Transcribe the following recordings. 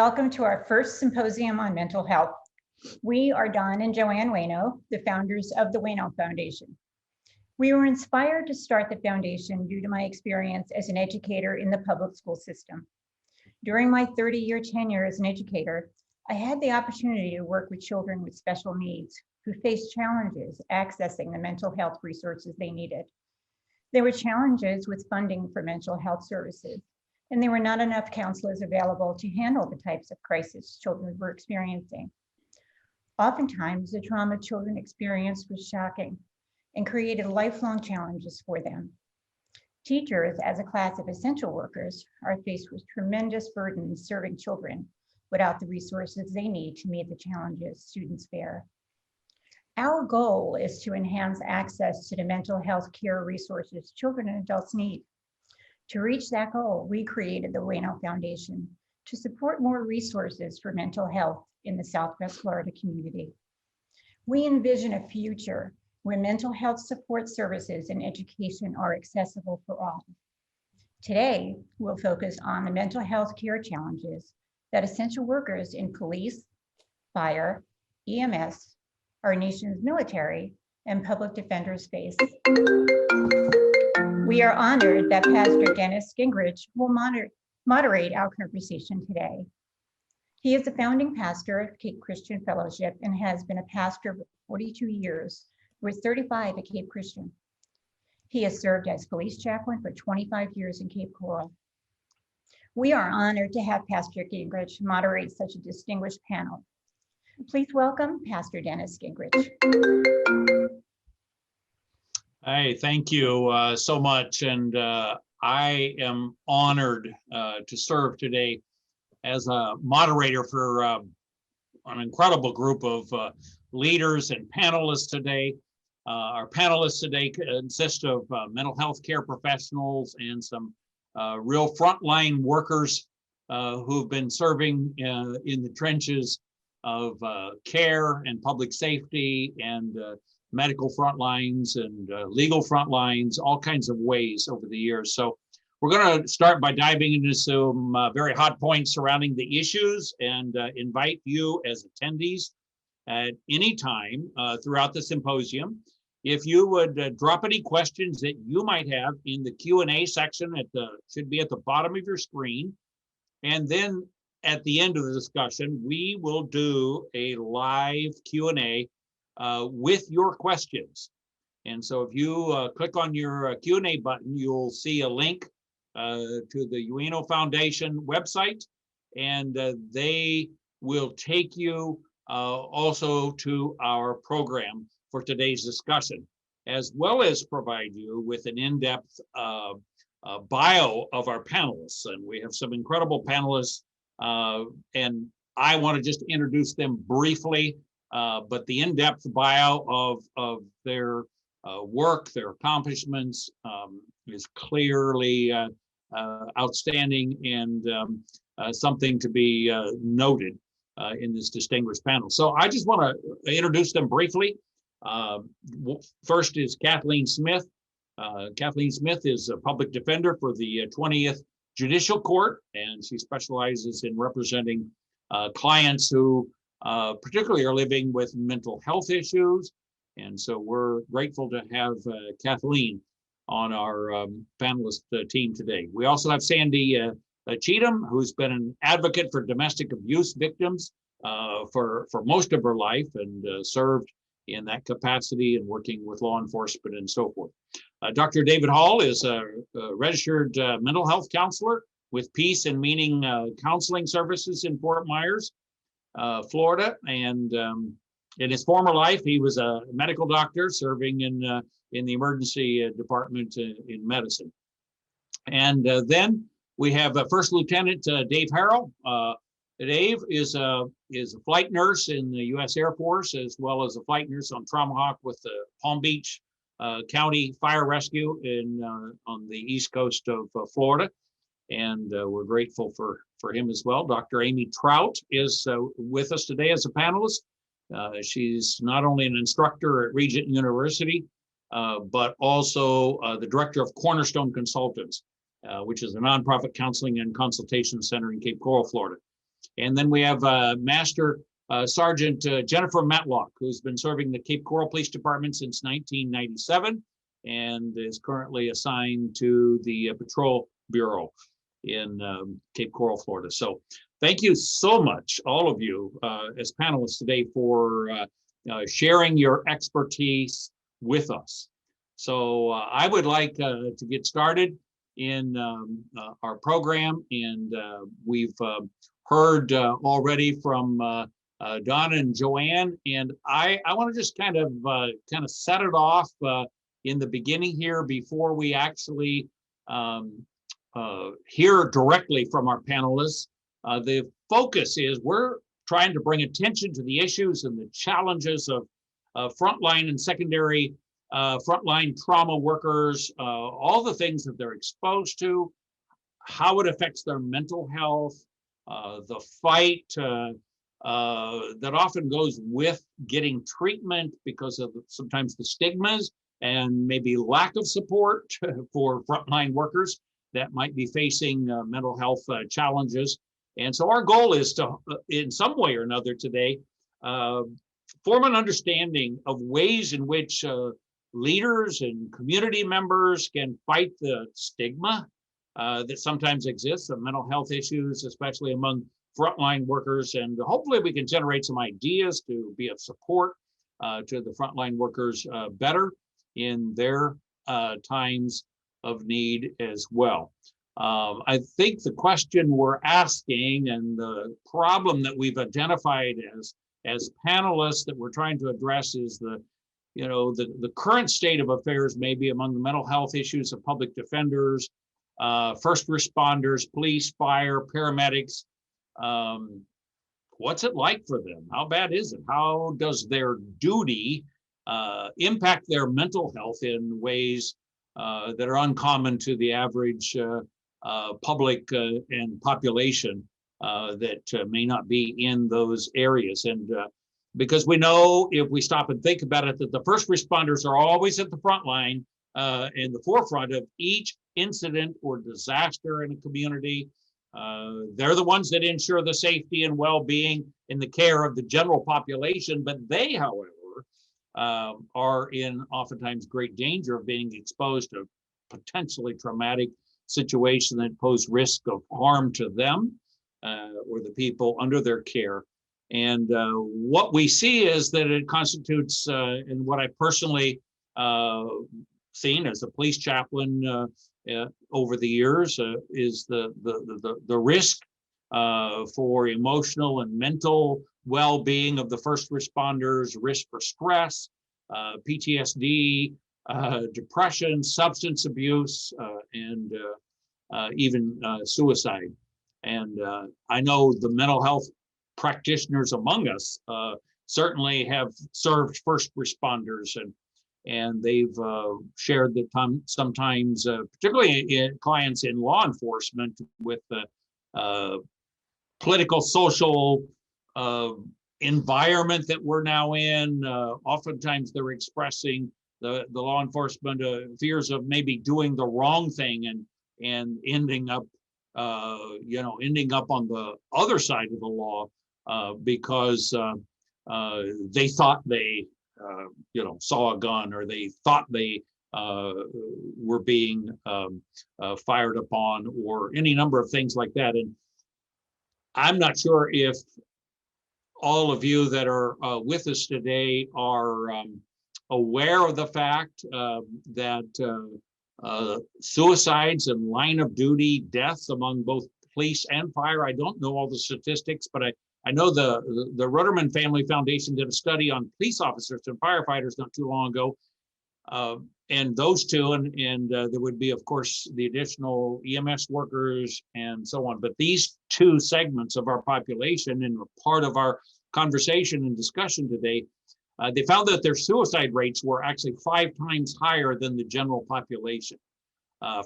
welcome to our first symposium on mental health. We are Don and Joanne Uyeno, the founders of the Uyeno Foundation. We were inspired to start the foundation due to my experience as an educator in the public school system. During my 30-year tenure as an educator, I had the opportunity to work with children with special needs who faced challenges accessing the mental health resources they needed. There were challenges with funding for mental health services, and there were not enough counselors available to handle the types of crisis children were experiencing. Oftentimes, the trauma children experienced was shocking and created lifelong challenges for them. Teachers, as a class of essential workers, are faced with tremendous burdens serving children without the resources they need to meet the challenges students bear. Our goal is to enhance access to the mental health care resources children and adults need. To reach that goal, we created the Uyeno Foundation to support more resources for mental health in the Southwest Florida community. We envision a future where mental health support services and education are accessible for all. Today, we'll focus on the mental health care challenges that essential workers in police, fire, EMS, our nation's military, and public defenders face. We are honored that Pastor Dennis Gingerich will moderate our conversation today. He is the founding pastor of Cape Christian Fellowship and has been a pastor for 42 years, with 35 at Cape Christian. He has served as police chaplain for 25 years in Cape Coral. We are honored to have Pastor Gingerich moderate such a distinguished panel. Please welcome Pastor Dennis Gingerich. Hey, thank you so much. And I am honored to serve today as a moderator for an incredible group of leaders and panelists today. Our panelists today consist of mental health care professionals and some real frontline workers who've been serving in the trenches of care and public safety and medical front lines and legal front lines, all kinds of ways over the years. So we're going to start by diving into some very hot points surrounding the issues and invite you as attendees at any time throughout the symposium. If you would drop any questions that you might have in the Q&A section should be at the bottom of your screen. And then at the end of the discussion, we will do a live Q&A with your questions. And so if you click on your Q&A button, you'll see a link to the Uyeno Foundation website, and they will take you also to our program for today's discussion, as well as provide you with an in-depth bio of our panelists. And we have some incredible panelists, and I want to just introduce them briefly. But the in-depth bio of their work, their accomplishments is clearly outstanding and something to be noted in this distinguished panel. So I just want to introduce them briefly. First is Kathleen Smith. Kathleen Smith is a public defender for the 20th Judicial Court, and she specializes in representing clients who particularly are living with mental health issues. And so we're grateful to have Kathleen on our panelist team today. We also have Sandy Cheetham, who's been an advocate for domestic abuse victims for most of her life and served in that capacity and working with law enforcement and so forth. Dr. David Hall is a registered mental health counselor with Peace and Meaning Counseling Services in Fort Myers, Florida, and in his former life, he was a medical doctor serving in the emergency department in medicine. And then we have First Lieutenant Dave Harrow. Dave is a flight nurse in the U.S. Air Force, as well as a flight nurse on Tomahawk with the Palm Beach County Fire Rescue on the east coast of Florida. And we're grateful for him as well. Dr. Amy Trout is with us today as a panelist. She's not only an instructor at Regent University, but also the director of Cornerstone Consultants, which is a nonprofit counseling and consultation center in Cape Coral, Florida. And then we have Master Sergeant Jennifer Matlock, who's been serving the Cape Coral Police Department since 1997 and is currently assigned to the Patrol Bureau in Cape Coral, Florida. So thank you so much, all of you, as panelists today for sharing your expertise with us. So I would like to get started in our program, and we've heard already from Donna and Joanne, and I want to just kind of set it off in the beginning here before we actually hear directly from our panelists. The focus is we're trying to bring attention to the issues and the challenges of frontline and secondary frontline trauma workers, all the things that they're exposed to, how it affects their mental health, the fight that often goes with getting treatment because of sometimes the stigmas and maybe lack of support for frontline workers that might be facing mental health challenges. And so our goal is to, in some way or another today, form an understanding of ways in which leaders and community members can fight the stigma that sometimes exists of mental health issues, especially among frontline workers. And hopefully we can generate some ideas to be of support to the frontline workers better in their times of need as well. I think the question we're asking and the problem that we've identified as panelists that we're trying to address is the current state of affairs maybe among the mental health issues of public defenders, first responders, police, fire, paramedics. What's it like for them? How bad is it? How does their duty impact their mental health in ways that are uncommon to the average public and population that may not be in those areas? And because we know, if we stop and think about it, that the first responders are always at the front line, in the forefront of each incident or disaster in a community. They're the ones that ensure the safety and well-being in the care of the general population, but they, however, are in oftentimes great danger of being exposed to potentially traumatic situation that pose risk of harm to them or the people under their care. And what we see is that it constitutes, and what I personally seen as a police chaplain over the years, is the risk for emotional and mental well-being of the first responders, risk for stress, PTSD, depression, substance abuse, and even suicide. And I know the mental health practitioners among us certainly have served first responders, and they've shared that sometimes, particularly clients in law enforcement, with the political, social environment that we're now in, oftentimes they're expressing the law enforcement fears of maybe doing the wrong thing and ending up on the other side of the law because they thought they saw a gun, or they thought they were being fired upon, or any number of things like that. And I'm not sure if all of you that are with us today are aware of the fact that suicides and line of duty deaths among both police and fire, I don't know all the statistics, but I know the Rudderman Family Foundation did a study on police officers and firefighters not too long ago, and those two, and there would be, of course, the additional EMS workers and so on. But these two segments of our population, and part of our conversation and discussion today, they found that their suicide rates were actually 5 times higher than the general population.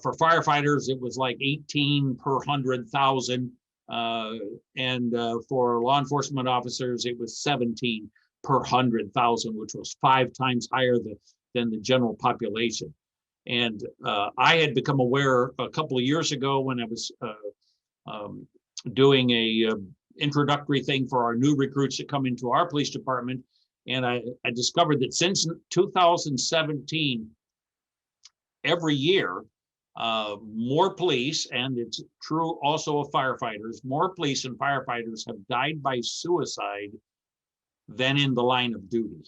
For firefighters, it was like 18 per 100,000. And for law enforcement officers, it was 17 per 100,000, which was 5 times higher than the general population. And I had become aware a couple of years ago when I was doing a introductory thing for our new recruits that come into our police department. And I discovered that since 2017, every year, more police, and it's true also of firefighters, more police and firefighters have died by suicide than in the line of duty.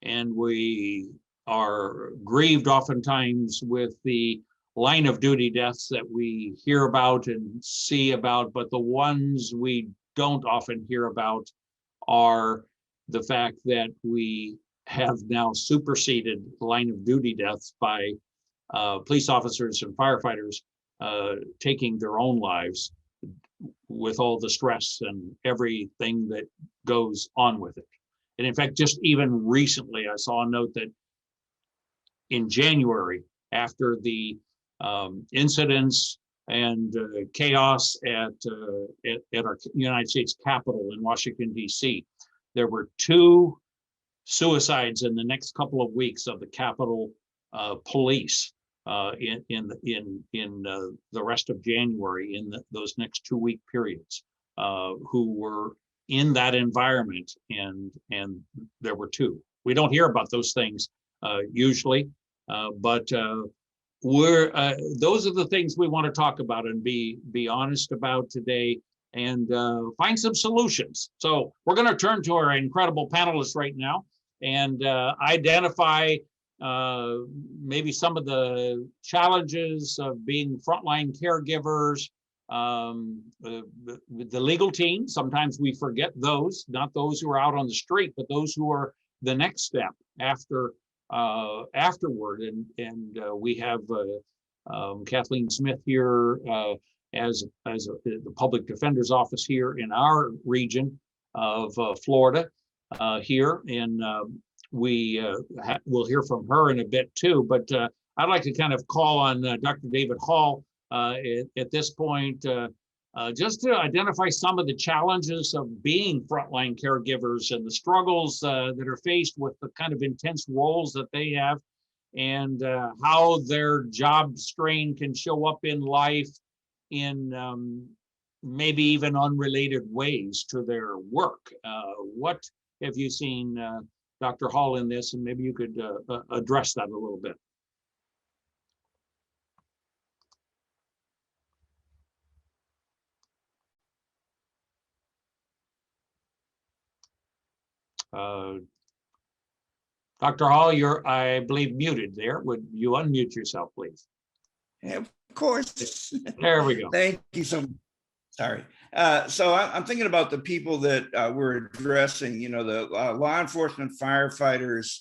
And we are grieved oftentimes with the line of duty deaths that we hear about and see about, but the ones we don't often hear about are the fact that we have now superseded line of duty deaths by police officers and firefighters taking their own lives with all the stress and everything that goes on with it. And in fact, just even recently, I saw a note that in January, after the incidents and chaos at our United States Capitol in Washington, D.C., there were 2 suicides in the next couple of weeks of the Capitol police in the rest of January, in those next 2-week periods, who were in that environment, and there were 2. We don't hear about those things usually, but those are the things we want to talk about and be honest about today, and find some solutions. So we're going to turn to our incredible panelists right now and identify maybe some of the challenges of being frontline caregivers, the legal team. Sometimes we forget those, not those who are out on the street, but those who are the next step afterward. And we have Kathleen Smith here as the public defender's office here in our region of Florida here, and we'll hear from her in a bit too. But I'd like to kind of call on Dr. David Hall at this point, just to identify some of the challenges of being frontline caregivers and the struggles that are faced with the kind of intense roles that they have, and how their job strain can show up in life in maybe even unrelated ways to their work. What have you seen, Dr. Hall, in this? And maybe you could address that a little bit. Dr. Hall, you're, I believe, muted there. Would you unmute yourself, please? Yeah, of course. There we go. Thank you so much. Sorry. So I'm thinking about the people that we're addressing, you know, the law enforcement, firefighters,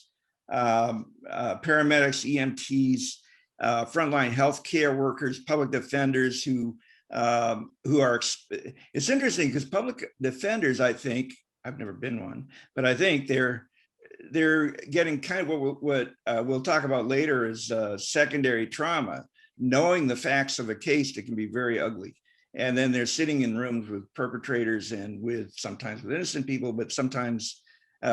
paramedics, EMTs, frontline healthcare workers, public defenders who are, it's interesting because public defenders, I think, I've never been one, but I think they're getting kind of what we'll talk about later is secondary trauma, knowing the facts of a case that can be very ugly. And then they're sitting in rooms with perpetrators and sometimes with innocent people, but sometimes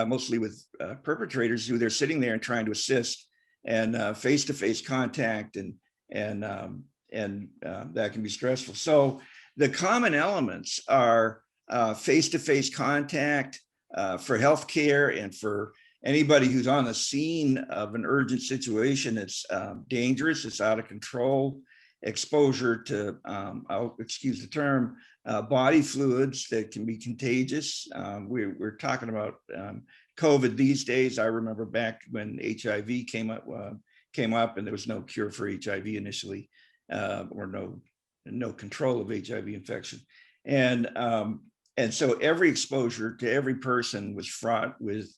mostly with perpetrators who they're sitting there and trying to assist, and face-to-face contact, and that can be stressful. So the common elements are face-to-face contact for healthcare, and for anybody who's on the scene of an urgent situation. It's dangerous, it's out of control. Exposure to, I'll excuse the term, body fluids that can be contagious. We're talking about COVID these days. I remember back when HIV came up and there was no cure for HIV initially, or no control of HIV infection. And so every exposure to every person was fraught with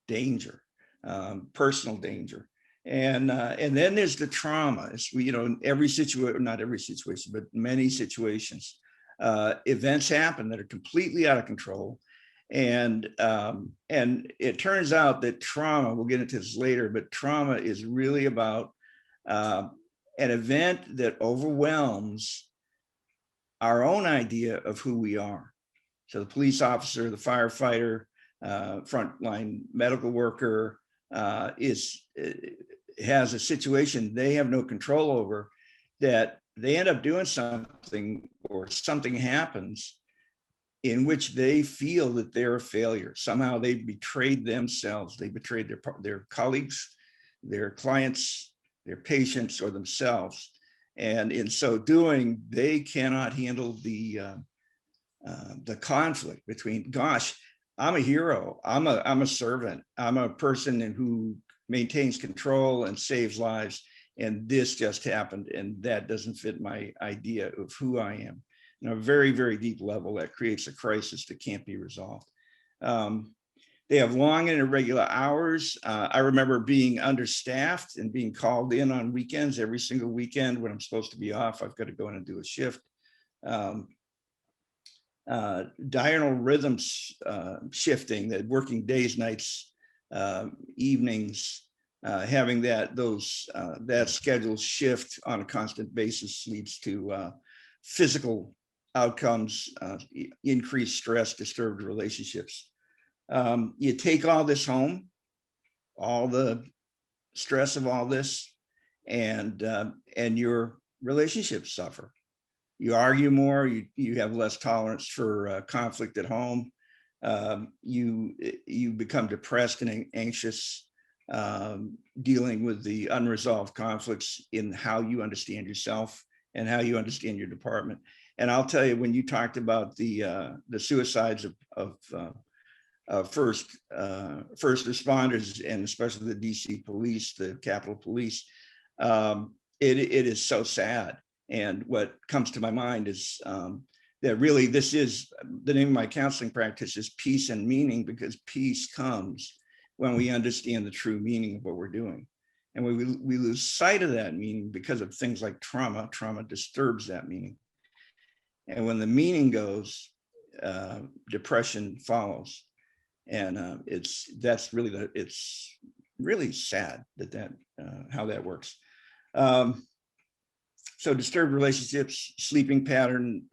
danger, personal danger. And then there's the trauma. It's, you know, in every situation, not every situation, but many situations, events happen that are completely out of control. And it turns out that trauma, we'll get into this later, but trauma is really about an event that overwhelms our own idea of who we are. So the police officer, the firefighter, frontline medical worker has a situation they have no control over, that they end up doing something, or something happens in which they feel that they're a failure. Somehow they betrayed themselves. They betrayed their colleagues, their clients, their patients, or themselves. And in so doing, they cannot handle the conflict between, gosh, I'm a hero, I'm a servant, I'm a person who maintains control and saves lives, and this just happened, and that doesn't fit my idea of who I am. On a very, very deep level, that creates a crisis that can't be resolved. They have long and irregular hours. I remember being understaffed and being called in on weekends. Every single weekend when I'm supposed to be off, I've got to go in and do a shift. Diurnal rhythms shifting, that working days, nights, evenings, having that schedule shift on a constant basis leads to physical outcomes, increased stress, disturbed relationships. You take all this home, all the stress of all this, and your relationships suffer. You argue more, you have less tolerance for conflict at home. You become depressed and anxious, dealing with the unresolved conflicts in how you understand yourself and how you understand your department. And I'll tell you, when you talked about the suicides of first responders, and especially the DC police, the Capitol Police, it is so sad. And what comes to my mind is that really this is the name of my counseling practice is Peace and Meaning, because peace comes when we understand the true meaning of what we're doing. And when we lose sight of that meaning because of things like trauma disturbs that meaning. And when the meaning goes, depression follows. And it's really sad that how that works. So disturbed relationships, sleeping patterns,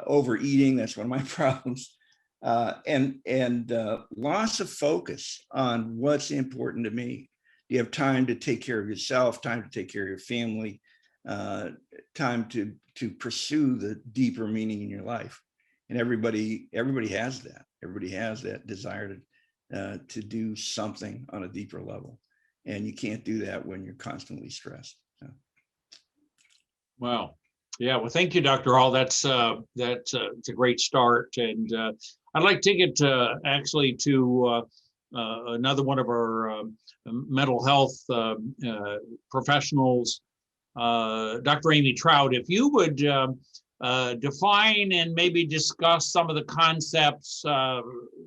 overeating, that's one of my problems, and loss of focus on what's important to me. You have time to take care of yourself, time to take care of your family, time to pursue the deeper meaning in your life. And everybody has that. Everybody has that desire to do something on a deeper level. And you can't do that when you're constantly stressed. So. Wow. Yeah. Well, thank you, Dr. Hall. It's a great start. And I'd like to take it actually to another one of our mental health professionals, Dr. Amy Trout. If you would define and maybe discuss some of the concepts.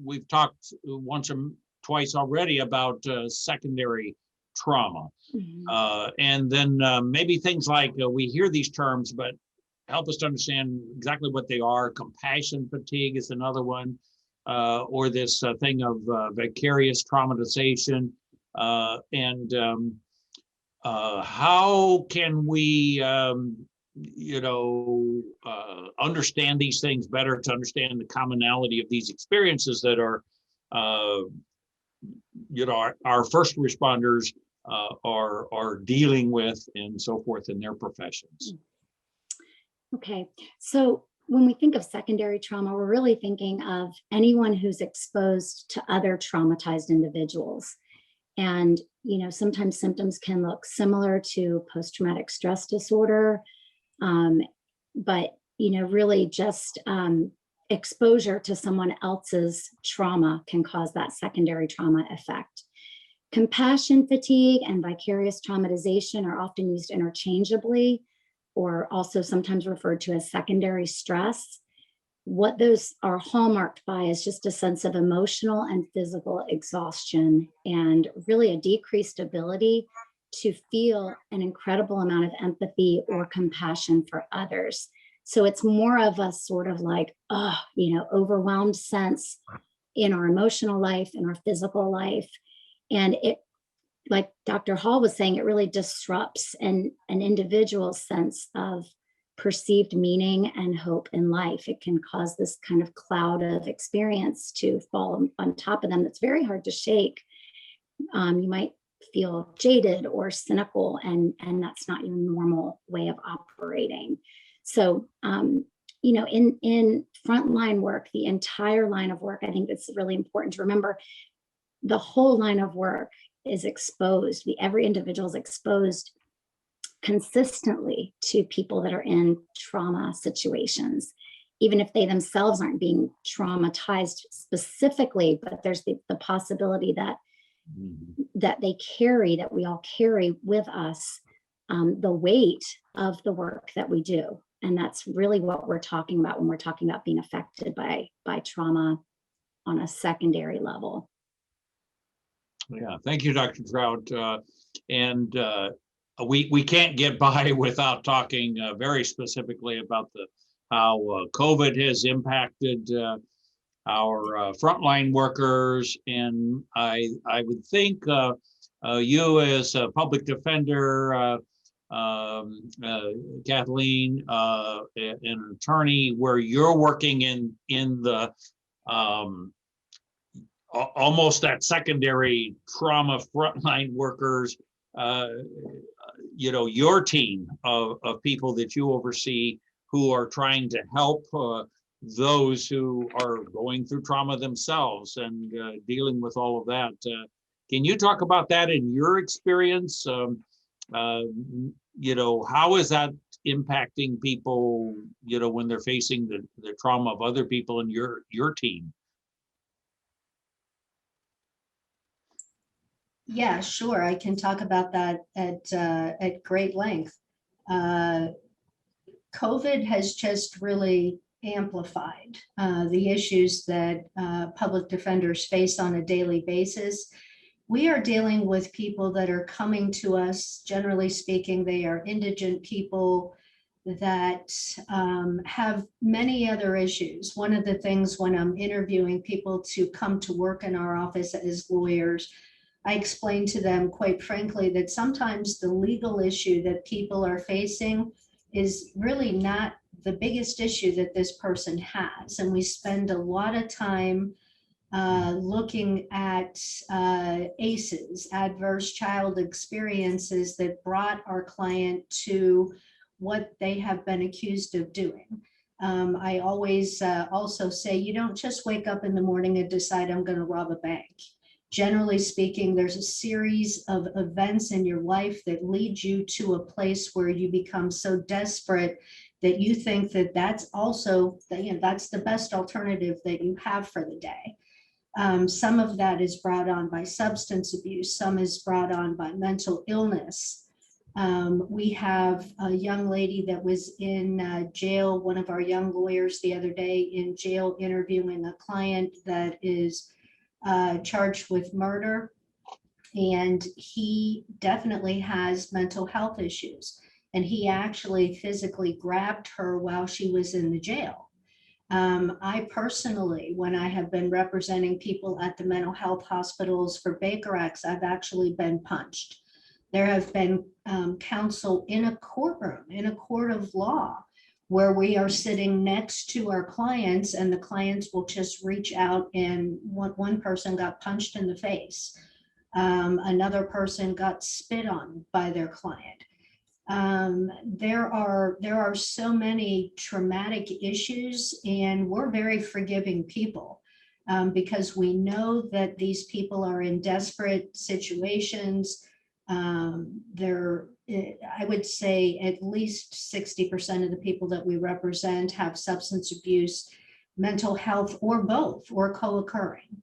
We've talked once or twice already about secondary trauma. Mm-hmm. And then maybe things like we hear these terms, but help us to understand exactly what they are. Compassion fatigue is another one, or this thing of vicarious traumatization. And how can we understand these things better, to understand the commonality of these experiences that are, our first responders are dealing with, and so forth in their professions. Okay, so when we think of secondary trauma, we're really thinking of anyone who's exposed to other traumatized individuals. And, sometimes symptoms can look similar to post-traumatic stress disorder, but, really just exposure to someone else's trauma can cause that secondary trauma effect. Compassion fatigue and vicarious traumatization are often used interchangeably, or also sometimes referred to as secondary stress. What those are hallmarked by is just a sense of emotional and physical exhaustion, and really a decreased ability to feel an incredible amount of empathy or compassion for others. So it's more of a sort of like, overwhelmed sense in our emotional life, in our physical life. And it, like Dr. Hall was saying, it really disrupts an individual's sense of perceived meaning and hope in life. It can cause this kind of cloud of experience to fall on top of them that's very hard to shake. You might feel jaded or cynical, and that's not your normal way of operating. So in frontline work, the entire line of work, I think it's really important to remember the whole line of work is exposed. Every individual is exposed consistently to people that are in trauma situations, even if they themselves aren't being traumatized specifically, but there's the possibility that that we all carry with us the weight of the work that we do. And that's really what we're talking about when we're talking about being affected by trauma on a secondary level. Yeah, thank you, Dr. Trout. We can't get by without talking very specifically about how COVID has impacted our frontline workers. And I would think you as a public defender, Kathleen, an attorney, where you're working in the almost that secondary trauma frontline workers, your team of people that you oversee who are trying to help those who are going through trauma themselves and dealing with all of that. Can you talk about that in your experience? How is that impacting people, when they're facing the trauma of other people in your team? Yeah, sure. I can talk about that at great length. COVID has just really amplified the issues that public defenders face on a daily basis. We are dealing with people that are coming to us, generally speaking, they are indigent people that have many other issues. One of the things when I'm interviewing people to come to work in our office as lawyers, I explain to them, quite frankly, that sometimes the legal issue that people are facing is really not the biggest issue that this person has. And we spend a lot of time looking at ACEs, adverse child experiences, that brought our client to what they have been accused of doing. I always also say, you don't just wake up in the morning and decide I'm going to rob a bank. Generally speaking, there's a series of events in your life that lead you to a place where you become so desperate that you think that that's also, that's the best alternative that you have for the day. Some of that is brought on by substance abuse. Some is brought on by mental illness. We have a young lady that was in jail, one of our young lawyers the other day in jail interviewing a client that is charged with murder, and he definitely has mental health issues, and he actually physically grabbed her while she was in the jail. I personally, when I have been representing people at the mental health hospitals for Baker Acts, I've actually been punched. There have been counsel in a courtroom, in a court of law, where we are sitting next to our clients and the clients will just reach out, and one person got punched in the face. Another person got spit on by their client. There are so many traumatic issues, and we're very forgiving people because we know that these people are in desperate situations. I would say at least 60% of the people that we represent have substance abuse, mental health, or both, or co-occurring.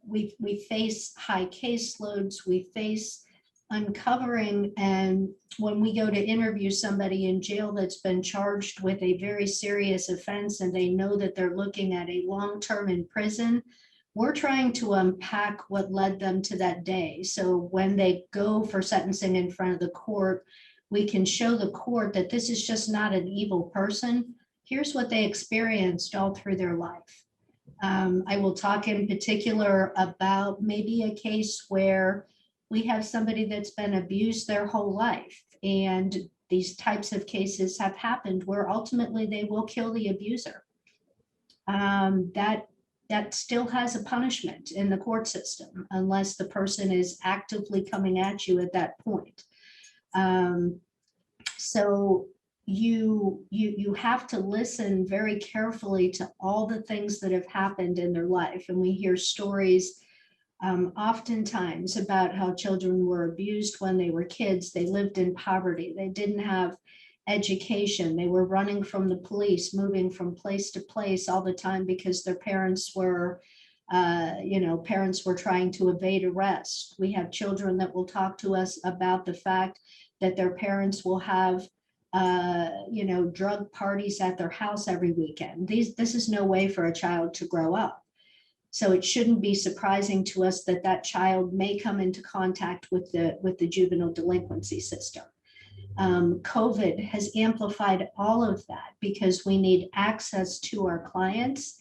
We face high caseloads, we face uncovering, and when we go to interview somebody in jail that's been charged with a very serious offense and they know that they're looking at a long term in prison, we're trying to unpack what led them to that day. So when they go for sentencing in front of the court, we can show the court that this is just not an evil person. Here's what they experienced all through their life. I will talk in particular about maybe a case where we have somebody that's been abused their whole life, and these types of cases have happened where ultimately they will kill the abuser. That still has a punishment in the court system unless the person is actively coming at you at that point. you have to listen very carefully to all the things that have happened in their life. And we hear stories oftentimes about how children were abused when they were kids. They lived in poverty. They didn't have education. They were running from the police, moving from place to place all the time because their parents were, parents were trying to evade arrest. We have children that will talk to us about the fact that their parents will have drug parties at their house every weekend. This is no way for a child to grow up. So it shouldn't be surprising to us that that child may come into contact with the juvenile delinquency system. COVID has amplified all of that because we need access to our clients.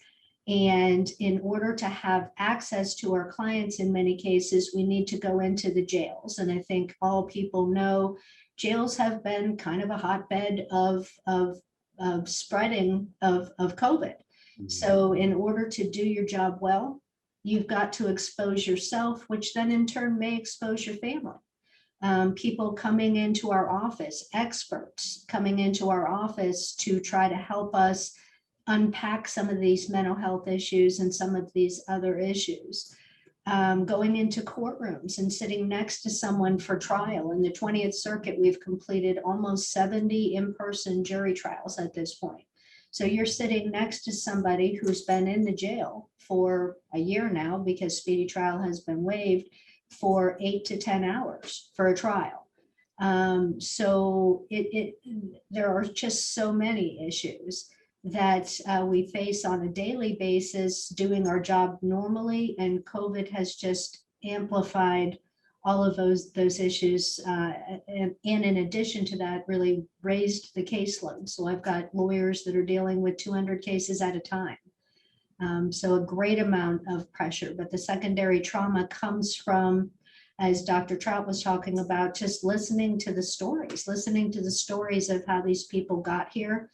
And in order to have access to our clients, in many cases, we need to go into the jails. And I think all people know jails have been kind of a hotbed of spreading of COVID. So in order to do your job well, you've got to expose yourself, which then in turn may expose your family. People coming into our office, experts coming into our office to try to help us unpack some of these mental health issues and some of these other issues. Going into courtrooms and sitting next to someone for trial. In the 20th Circuit, we've completed almost 70 in-person jury trials at this point. So you're sitting next to somebody who's been in the jail for a year now because speedy trial has been waived for 8 to 10 hours for a trial. So there are just so many issues that we face on a daily basis doing our job normally, and COVID has just amplified all of those issues, and in addition to that, really raised the caseload. So I've got lawyers that are dealing with 200 cases at a time. So a great amount of pressure, but the secondary trauma comes from, as Dr. Trout was talking about, just listening to the stories of how these people got here.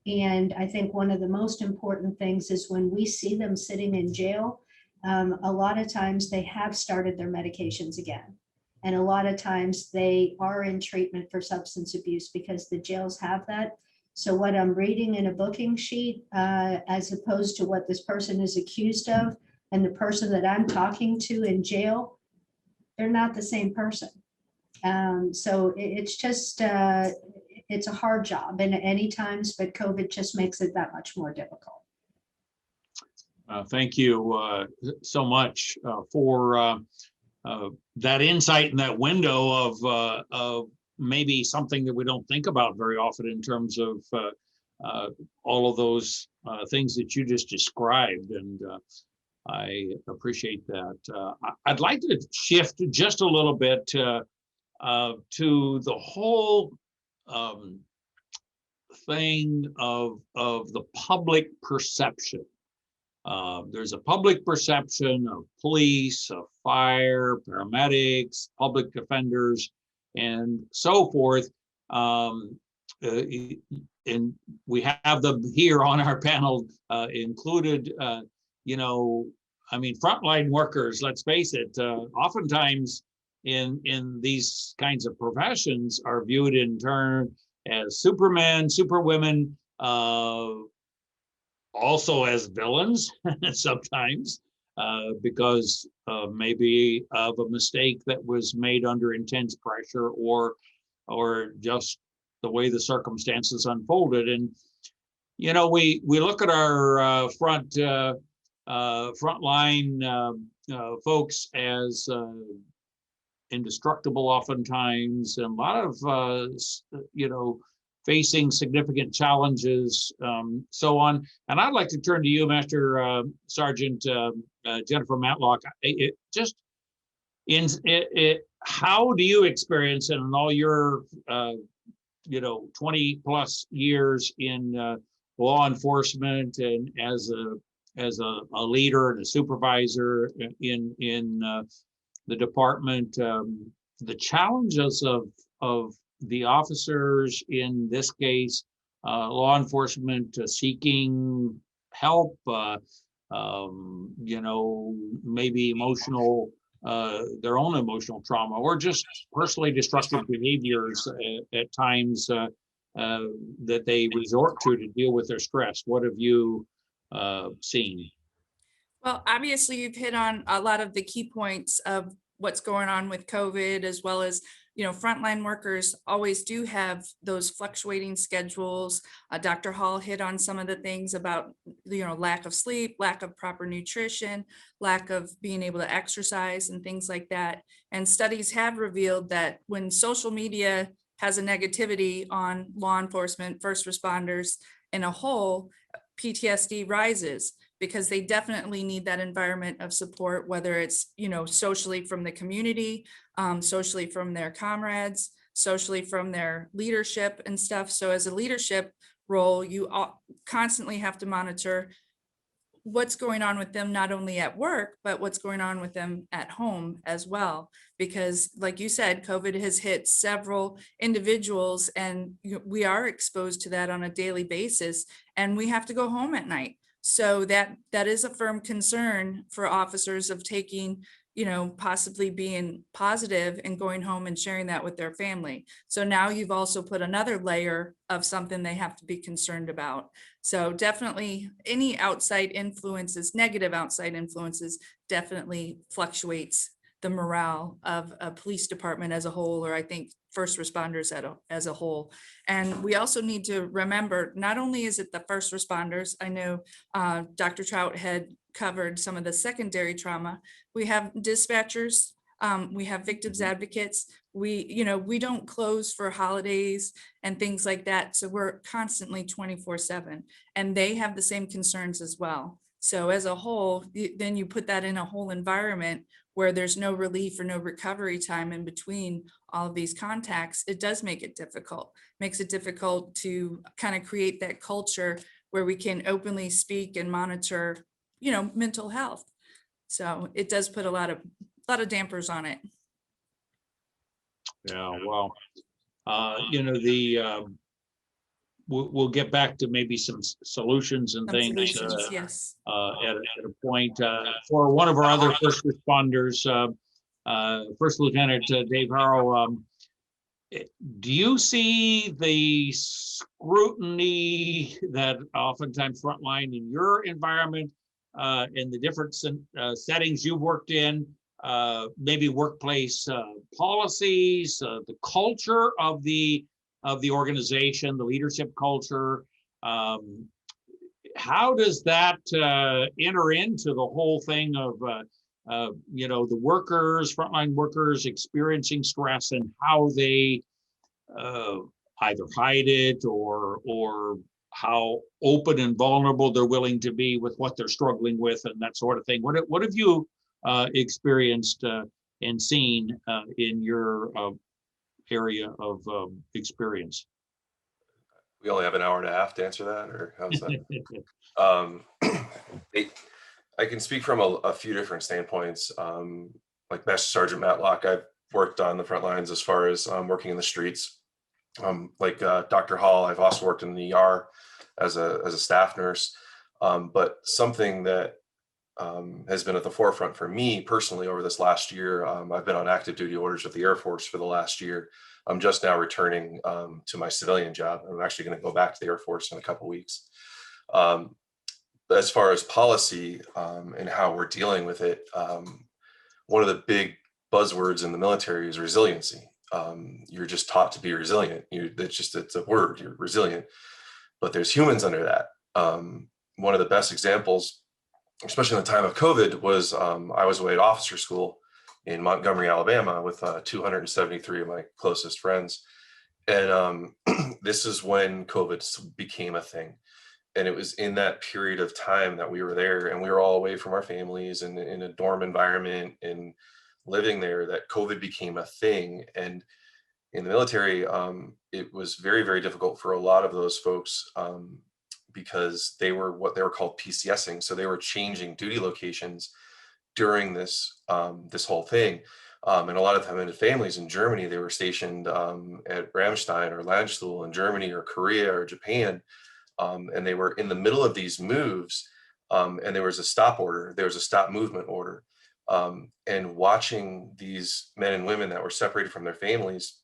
And I think one of the most important things is when we see them sitting in jail, a lot of times they have started their medications again. And a lot of times they are in treatment for substance abuse because the jails have that. So what I'm reading in a booking sheet, as opposed to what this person is accused of, and the person that I'm talking to in jail, they're not the same person. So it's just, it's a hard job in any times, but COVID just makes it that much more difficult. Thank you so much for that insight and that window of maybe something that we don't think about very often in terms of all of those things that you just described. And I appreciate that. I'd like to shift just a little bit to the whole thing of the public perception. There's a public perception of police, of fire, paramedics, public defenders, and so forth. And we have them here on our panel included, frontline workers, let's face it, oftentimes in these kinds of professions are viewed in turn as supermen, superwomen, also as villains sometimes because maybe of a mistake that was made under intense pressure or just the way the circumstances unfolded. And we look at our frontline folks as indestructible oftentimes, and a lot of facing significant challenges, so on. And I'd like to turn to you, Master Sergeant Jennifer Matlock. How do you experience it in all your 20 plus years in law enforcement and as a leader and a supervisor in the department, the challenges of the officers in this case, law enforcement seeking help, maybe emotional, their own emotional trauma, or just personally destructive behaviors at times that they resort to deal with their stress? What have you seen? Well, obviously, you've hit on a lot of the key points of what's going on with COVID, as well as, frontline workers always do have those fluctuating schedules. Dr. Hall hit on some of the things about, lack of sleep, lack of proper nutrition, lack of being able to exercise and things like that. And studies have revealed that when social media has a negativity on law enforcement, first responders in a whole, PTSD rises, because they definitely need that environment of support, whether it's, socially from the community, socially from their comrades, socially from their leadership and stuff. So as a leadership role, you constantly have to monitor what's going on with them, not only at work, but what's going on with them at home as well. Because like you said, COVID has hit several individuals, and we are exposed to that on a daily basis, and we have to go home at night. So that is a firm concern for officers of taking, possibly being positive and going home and sharing that with their family. So now you've also put another layer of something they have to be concerned about. So definitely any outside influences, negative outside influences, definitely fluctuates the morale of a police department as a whole, or I think first responders as a whole. And we also need to remember, not only is it the first responders, I know Dr. Trout had covered some of the secondary trauma. We have dispatchers, we have victims advocates. We don't close for holidays and things like that. So we're constantly 24/7, and they have the same concerns as well. So as a whole, then you put that in a whole environment where there's no relief or no recovery time in between all of these contacts. It does make it difficult. Makes it difficult to kind of create that culture where we can openly speak and monitor, mental health. So it does put a lot of dampers on it. Yeah, well, we'll get back to maybe some solutions and Some things solutions, yes. at a point. For one of our other first responders, First Lieutenant Dave Harrow, do you see the scrutiny that oftentimes frontline in your environment, in the different settings you've worked in, maybe workplace policies, the culture of the organization, the leadership culture? How does that enter into the whole thing of the workers, frontline workers experiencing stress, and how they either hide it or how open and vulnerable they're willing to be with what they're struggling with and that sort of thing? What have you experienced and seen in your area of experience? We only have an hour and a half to answer that, or how's that? I can speak from a few different standpoints. Like Master Sergeant Matlock, I've worked on the front lines as far as working in the streets. Like Dr. Hall, I've also worked in the ER as a staff nurse. But something that has been at the forefront for me personally over this last year, I've been on active duty orders with the Air Force for the last year. I'm just now returning to my civilian job. I'm actually going to go back to the Air Force in a couple of weeks. As far as policy and how we're dealing with it, one of the big buzzwords in the military is resiliency. You're just taught to be resilient. It's a word, you're resilient, but there's humans under that. One of the best examples, especially in the time of COVID, was I was away at officer school in Montgomery, Alabama, with 273 of my closest friends. And this is when COVID became a thing. And it was in that period of time that we were there, and we were all away from our families and in a dorm environment and living there, that COVID became a thing. And in the military, it was very, very difficult for a lot of those folks because they were what they were called PCSing. So they were changing duty locations during this whole thing. And a lot of them had families in Germany. They were stationed at Ramstein or Landstuhl in Germany or Korea or Japan. And they were in the middle of these moves, and there was a stop order. There was a stop movement order. And watching these men and women that were separated from their families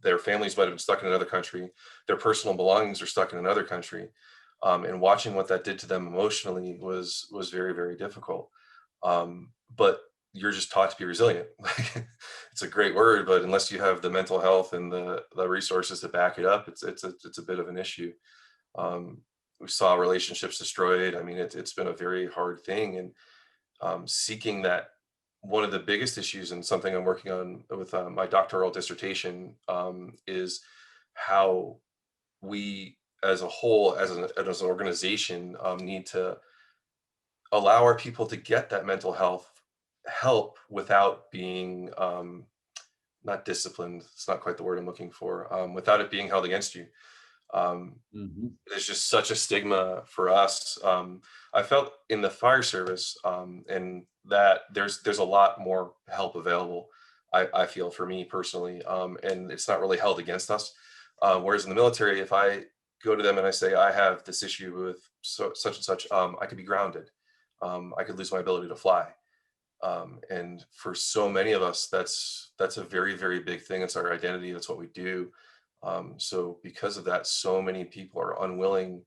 Their families might have been stuck in another country. Their personal belongings are stuck in another country. And watching what that did to them emotionally was very, very difficult. But you're just taught to be resilient. It's a great word, but unless you have the mental health and the resources to back it up, it's a bit of an issue. We saw relationships destroyed. I mean, it's been a very hard thing, and seeking that. One of the biggest issues, and something I'm working on with my doctoral dissertation, is how we, as a whole, as an organization, need to allow our people to get that mental health help without being not disciplined. It's not quite the word I'm looking for. Without it being held against you. There's just such a stigma for us. I felt in the fire service, and that there's a lot more help available. I feel, for me personally, and it's not really held against us. Whereas in the military, if I go to them and I say I have this issue with such and such, I could be grounded. I could lose my ability to fly. And for so many of us, that's a very, very big thing. It's our identity. That's what we do. So because of that, so many people are unwilling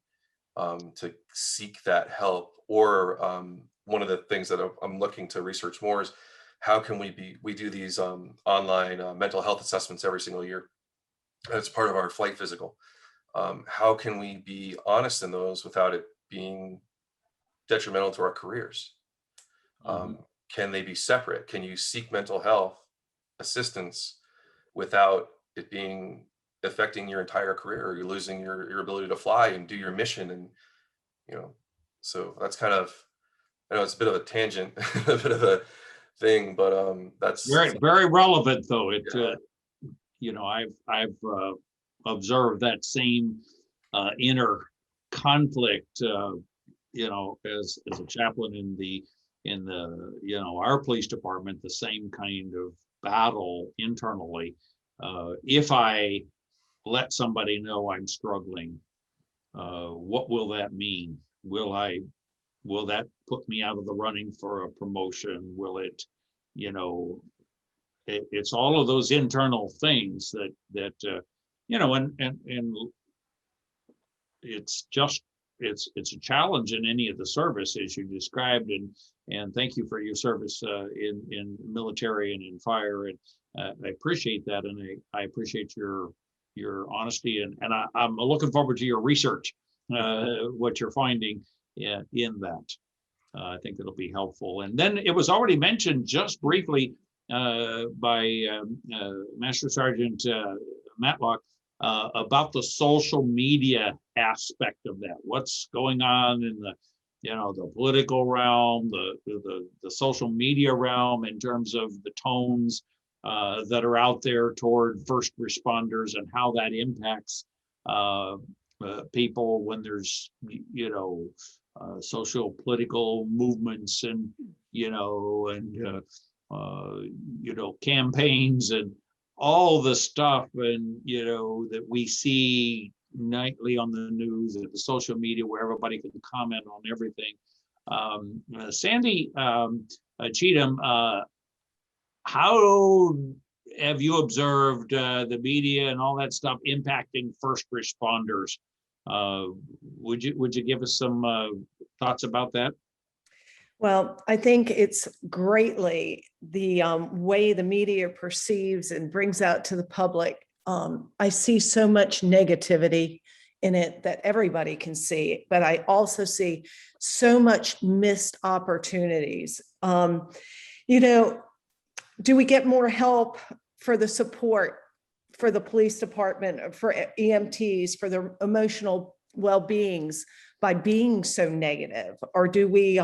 to seek that help. Or one of the things that I'm looking to research more is how can we do these online mental health assessments every single year. That's part of our flight physical. How can we be honest in those without it being detrimental to our careers? Can they be separate? Can you seek mental health assistance without it being affecting your entire career, or you're losing your ability to fly and do your mission? And so that's kind of, I know it's a bit of a tangent, a bit of a thing, but that's very, very relevant though. Yeah. I've observed that same inner conflict, as a chaplain in the our police department, the same kind of battle internally. If I let somebody know I'm struggling, what will that mean? Will that put me out of the running for a promotion? Will it, it's all of those internal things that and it's a challenge in any of the services you described, and thank you for your service in military and in fire, and I appreciate that, and I appreciate your honesty, and I'm looking forward to your research, what you're finding in that. I think it'll be helpful. And then it was already mentioned just briefly by Master Sergeant Matlock about the social media aspect of that. What's going on in the political realm, the social media realm, in terms of the tones that are out there toward first responders, and how that impacts people when there's social political movements and campaigns and all the stuff, and that we see nightly on the news and the social media, where everybody can comment on everything. Sandy Cheetham, how have you observed the media and all that stuff impacting first responders? Would you give us some thoughts about that? Well, I think it's greatly the way the media perceives and brings out to the public. I see so much negativity in it that everybody can see, but I also see so much missed opportunities. Do we get more help for the support for the police department, for EMTs, for their emotional well-beings by being so negative? Or do we,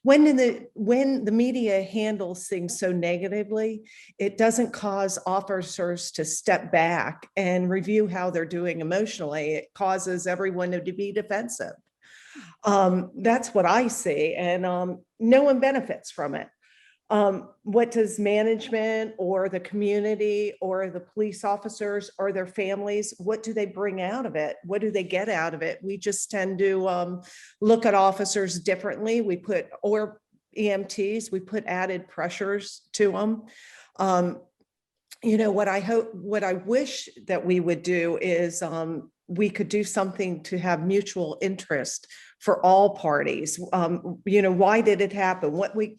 when the media handles things so negatively, it doesn't cause officers to step back and review how they're doing emotionally. It causes everyone to be defensive. That's what I see, and no one benefits from it. What does management or the community or the police officers or their families, what do they bring out of it? What do they get out of it? We just tend to look at officers differently. Or EMTs, we put added pressures to them. what I wish that we would do is we could do something to have mutual interest for all parties. Why did it happen? What we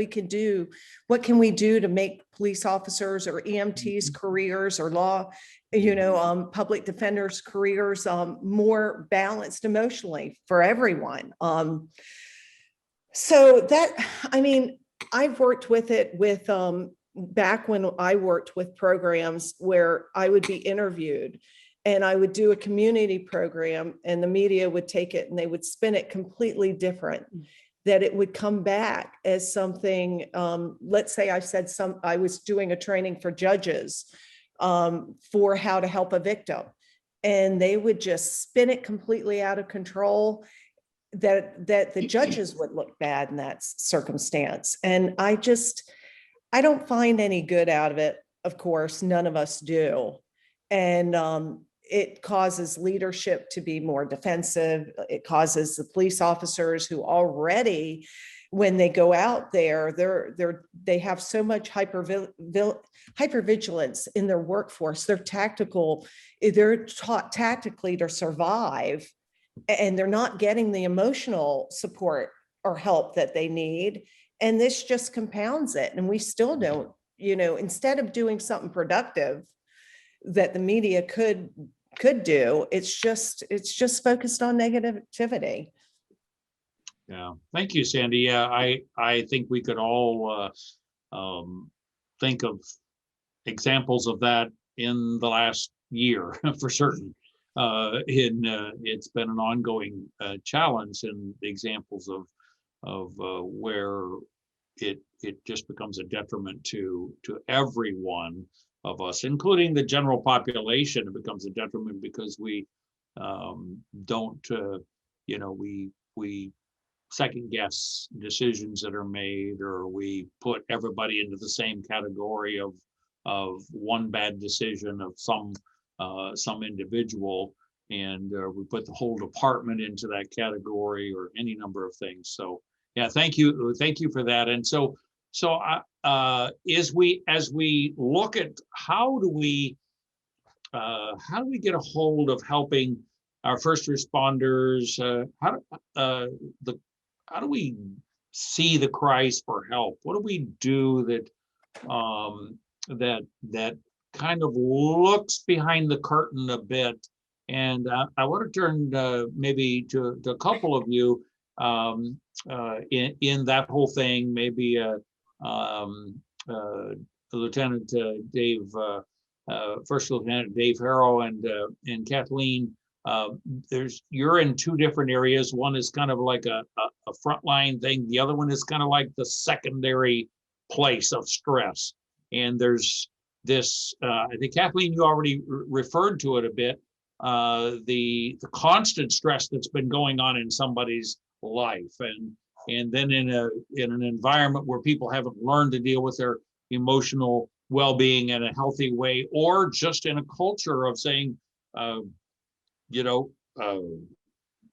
can do, what can we do to make police officers or EMTs careers or law, public defenders careers more balanced emotionally for everyone. So that, I've worked with it with back when I worked with programs where I would be interviewed and I would do a community program and the media would take it and they would spin it completely different, that it would come back as something, let's say I was doing a training for judges for how to help a victim, and they would just spin it completely out of control, that the judges would look bad in that circumstance. And I don't find any good out of it. Of course, none of us do. And it causes leadership to be more defensive. It causes the police officers who already, when they go out there, they have so much hypervigilance in their workforce. They're taught tactically to survive, and they're not getting the emotional support or help that they need. And this just compounds it. And we still don't, instead of doing something productive that the media could do, it's just focused on negativity. Yeah, thank you, Sandy. Yeah, I think we could all think of examples of that in the last year for certain. It's been an ongoing challenge, and examples of where it just becomes a detriment to everyone of us, including the general population. It becomes a detriment because we don't, we second guess decisions that are made, or we put everybody into the same category of one bad decision of some individual, and we put the whole department into that category, or any number of things. So yeah, thank you for that. And so as we look at how do we get a hold of helping our first responders, how do we see the cries for help? What do we do that kind of looks behind the curtain a bit? And I want to turn maybe to a couple of you in that whole thing. Maybe Lieutenant Dave, First Lieutenant Dave Harrow, and Kathleen. You're in two different areas. One is kind of like a frontline thing. The other one is kind of like the secondary place of stress. And there's this, I think Kathleen, you already referred to it a bit, the constant stress that's been going on in somebody's life. And then in an environment where people haven't learned to deal with their emotional well-being in a healthy way, or just in a culture of saying,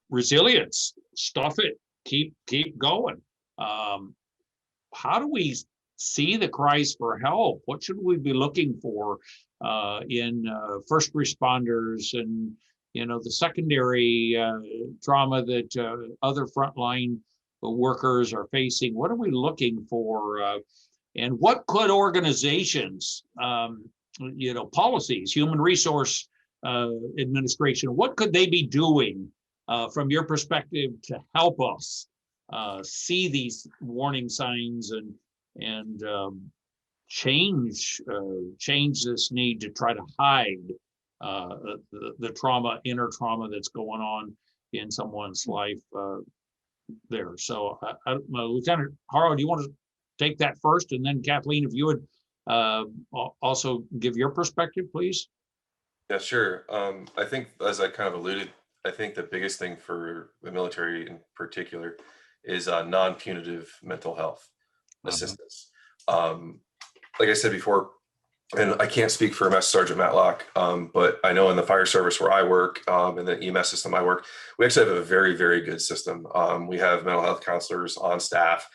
resilience, stuff it, keep going. How do we see the cries for help? What should we be looking for in first responders, and the secondary trauma that other frontline workers are facing? What are we looking for? And what could organizations, policies, human resource administration, what could they be doing from your perspective to help us see these warning signs and change this need to try to hide the inner trauma that's going on in someone's life there? So Lieutenant Harrow, do you want to take that first? And then Kathleen, if you would also give your perspective, please. Yeah, sure. I think, as I kind of alluded, I think the biggest thing for the military in particular is non-punitive mental health assistance. Like I said before, and I can't speak for Master Sergeant Matlock, but I know in the fire service where I work, in the EMS system I work, we actually have a very, very good system. We have mental health counselors on staff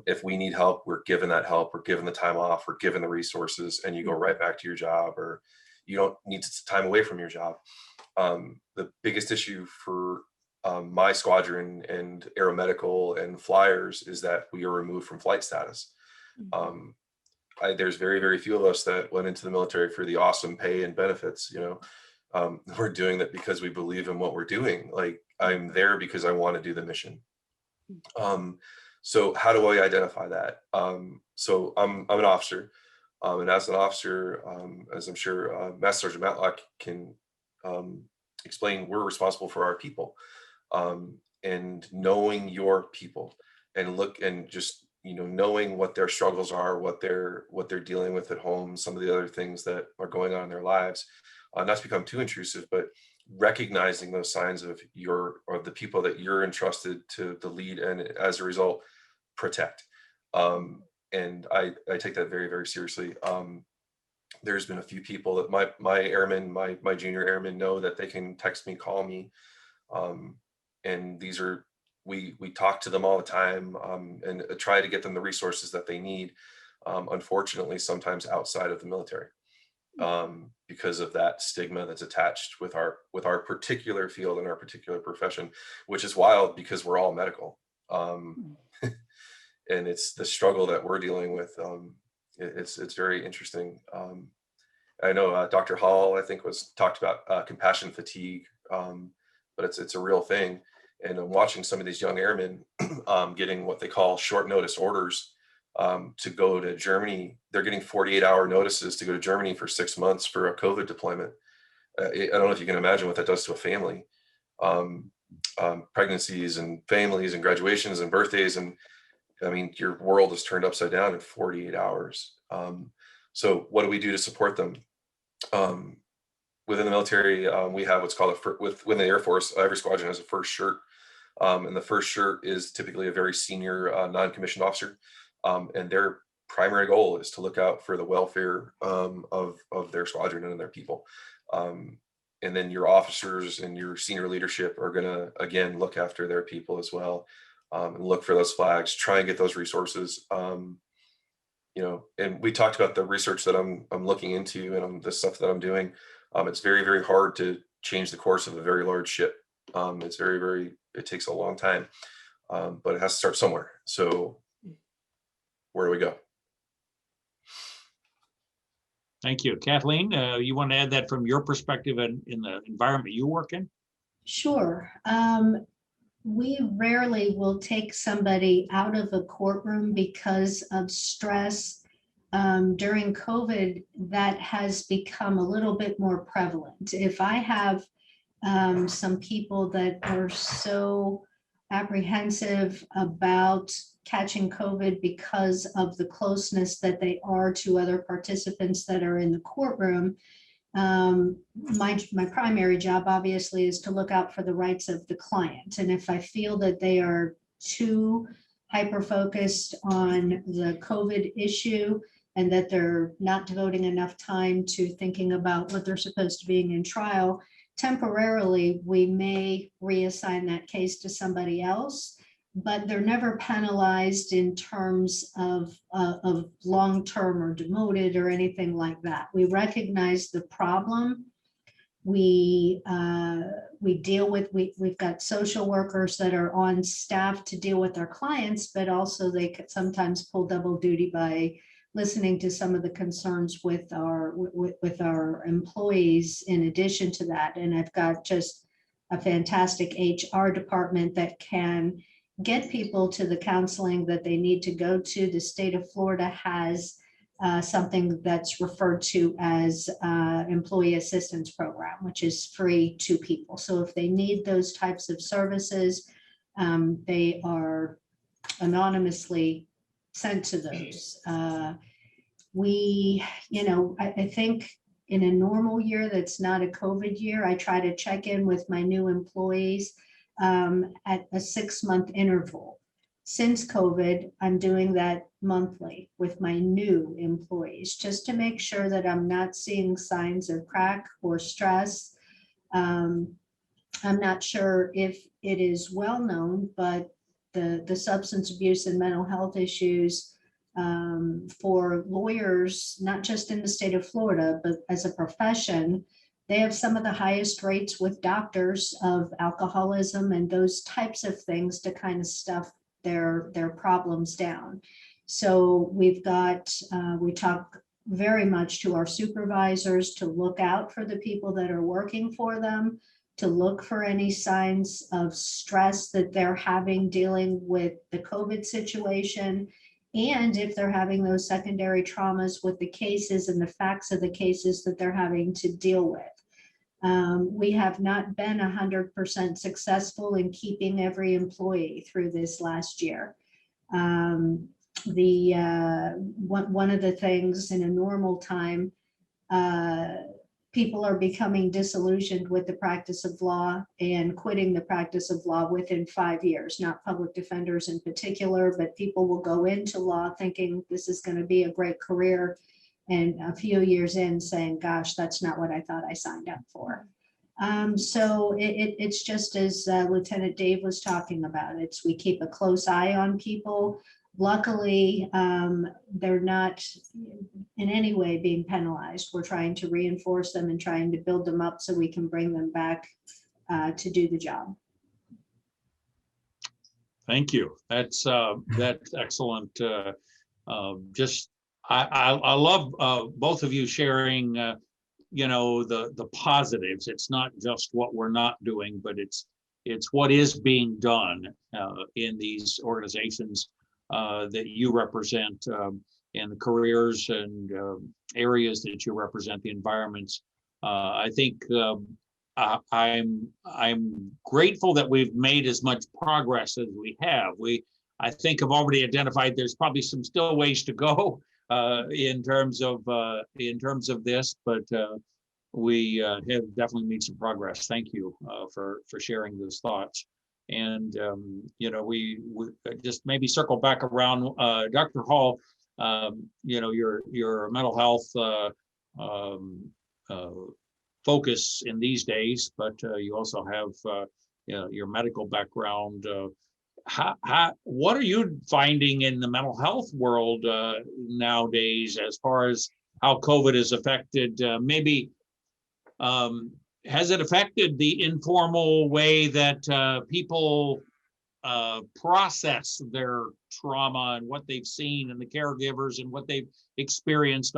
If we need help, we're given that help, we're given the time off, we're given the resources, and you go right back to your job, or you don't need time away from your job. The biggest issue for my squadron and aeromedical and flyers is that we are removed from flight status. There's very, very few of us that went into the military for the awesome pay and benefits. We're doing that because we believe in what we're doing. Like, I'm there because I want to do the mission. So how do I identify that? So I'm an officer, and as an officer, as I'm sure Master Sergeant Matlock can explain, we're responsible for our people, and knowing your people, and just knowing what their struggles are, what they're dealing with at home, some of the other things that are going on in their lives, not to become too intrusive, but recognizing those signs of the people that you're entrusted to lead, and as a result, protect. And I take that very, very seriously. There's been a few people that my airmen, my junior airmen know that they can text me, call me, and these are, we talk to them all the time, and try to get them the resources that they need. Unfortunately, sometimes outside of the military, because of that stigma that's attached with our particular field and our particular profession, which is wild because we're all medical. And it's the struggle that we're dealing with. It's very interesting. I know Dr. Hall, I think, talked about compassion fatigue, but it's a real thing. And I'm watching some of these young airmen getting what they call short notice orders to go to Germany. They're getting 48-hour notices to go to Germany for 6 months for a COVID deployment. I don't know if you can imagine what that does to a family. Pregnancies and families and graduations and birthdays, and I mean, your world is turned upside down in 48 hours. So what do we do to support them? Within the military, we have what's called within the Air Force, every squadron has a first shirt. And the first shirt is typically a very senior non-commissioned officer. And their primary goal is to look out for the welfare of their squadron and their people. And then your officers and your senior leadership are going to, again, look after their people as well, and look for those flags, try and get those resources. And we talked about the research that I'm looking into, and the stuff that I'm doing. It's very, very hard to change the course of a very large ship. It takes a long time, but it has to start somewhere. So where do we go? Thank you. Kathleen, you want to add that from your perspective in the environment you work in? Sure. We rarely will take somebody out of a courtroom because of stress. During COVID, that has become a little bit more prevalent. If I have some people that are so apprehensive about catching COVID because of the closeness that they are to other participants that are in the courtroom, my primary job obviously is to look out for the rights of the client. And if I feel that they are too hyper-focused on the COVID issue and that they're not devoting enough time to thinking about what they're supposed to be in trial, temporarily we may reassign that case to somebody else, but they're never penalized in terms of long-term or demoted or anything like that. We recognize the problem. We deal with, we've got social workers that are on staff to deal with our clients, but also they could sometimes pull double duty by listening to some of the concerns with our employees in addition to that. And I've got just a fantastic HR department that can get people to the counseling that they need to go to. The state of Florida has something that's referred to as employee assistance program, which is free to people. So if they need those types of services, they are anonymously sent to those. I think in a normal year that's not a COVID year, I try to check in with my new employees at a 6-month interval. Since COVID, I'm doing that monthly with my new employees, just to make sure that I'm not seeing signs of crack or stress. I'm not sure if it is well known, but the substance abuse and mental health issues for lawyers, not just in the state of Florida, but as a profession, they have some of the highest rates with doctors of alcoholism and those types of things to kind of stuff their problems down. So we've got, we talk very much to our supervisors to look out for the people that are working for them, to look for any signs of stress that they're having dealing with the COVID situation. And if they're having those secondary traumas with the cases and the facts of the cases that they're having to deal with. We have not been 100% successful in keeping every employee through this last year. One of the things in a normal time, people are becoming disillusioned with the practice of law and quitting the practice of law within 5 years, not public defenders in particular, but people will go into law thinking this is going to be a great career, and a few years in saying, gosh, that's not what I thought I signed up for. So it's just as Lieutenant Dave was talking about. We keep a close eye on people. Luckily, they're not in any way being penalized. We're trying to reinforce them and trying to build them up so we can bring them back to do the job. Thank you. That's excellent. I love both of you sharing, the positives. It's not just what we're not doing, but it's what is being done in these organizations that you represent, and the careers and areas that you represent, the environments. I think I'm grateful that we've made as much progress as we have. I think have already identified there's probably some still ways to go in terms of this, but we have definitely made some progress. Thank you for sharing those thoughts. And we just maybe circle back around, Dr. Hall. Your mental health focus in these days, but you also have your medical background. What are you finding in the mental health world nowadays as far as how COVID has affected has it affected the informal way that people process their trauma and what they've seen, and the caregivers and what they've experienced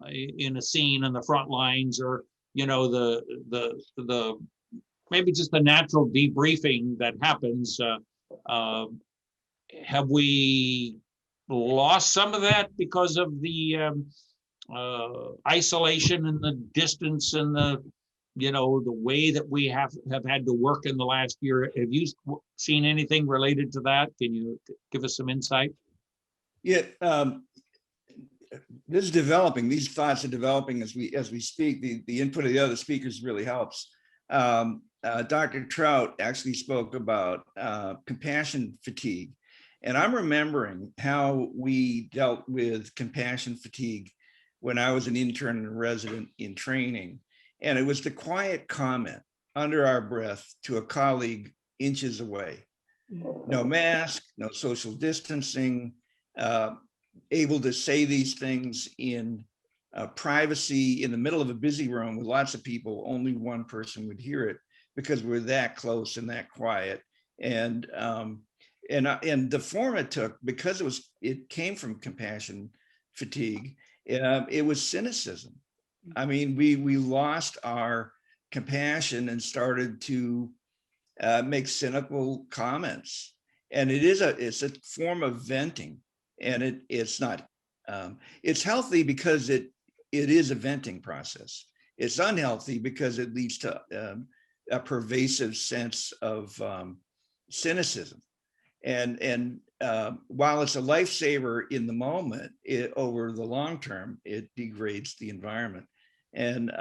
in a scene on the front lines, or the maybe just the natural debriefing that happens? Have we lost some of that because of the isolation and the distance and the way that we have had to work in the last year? Have you seen anything related to that? Can you give us some insight? Yeah, this is developing. These thoughts are developing as we speak. The input of the other speakers really helps. Dr. Trout actually spoke about compassion fatigue. And I'm remembering how we dealt with compassion fatigue when I was an intern and resident in training. And it was the quiet comment under our breath to a colleague inches away. No mask, no social distancing, able to say these things in privacy in the middle of a busy room with lots of people. Only one person would hear it because we're that close and that quiet. And the form it took, because it came from compassion fatigue, it was cynicism. I mean, we lost our compassion and started to make cynical comments. And it's a form of venting, and it's not. It's healthy because it is a venting process. It's unhealthy because it leads to a pervasive sense of cynicism. And while it's a lifesaver in the moment, over the long term, it degrades the environment. And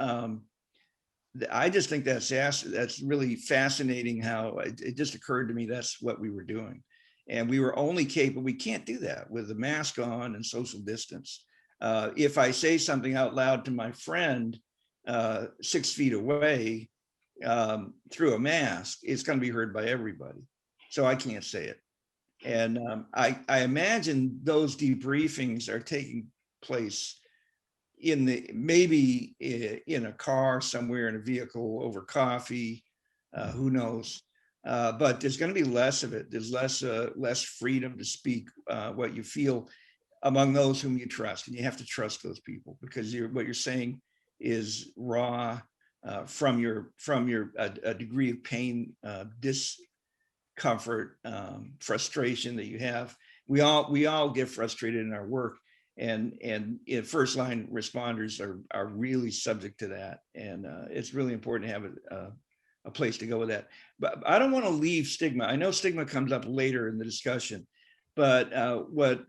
I just think that's really fascinating how it just occurred to me that's what we were doing. And we were only capable, we can't do that with the mask on and social distance. If I say something out loud to my friend 6 feet away through a mask, it's going to be heard by everybody. So I can't say it. And I imagine those debriefings are taking place maybe in a car somewhere, in a vehicle, over coffee, who knows? But there's going to be less of it. There's less freedom to speak what you feel among those whom you trust, and you have to trust those people, because what you're saying is raw from your a degree of pain, discomfort, frustration that you have. We all get frustrated in our work, and first line responders are really subject to that, and it's really important to have a place to go with that. But I don't want to leave stigma. I know stigma comes up later in the discussion, but what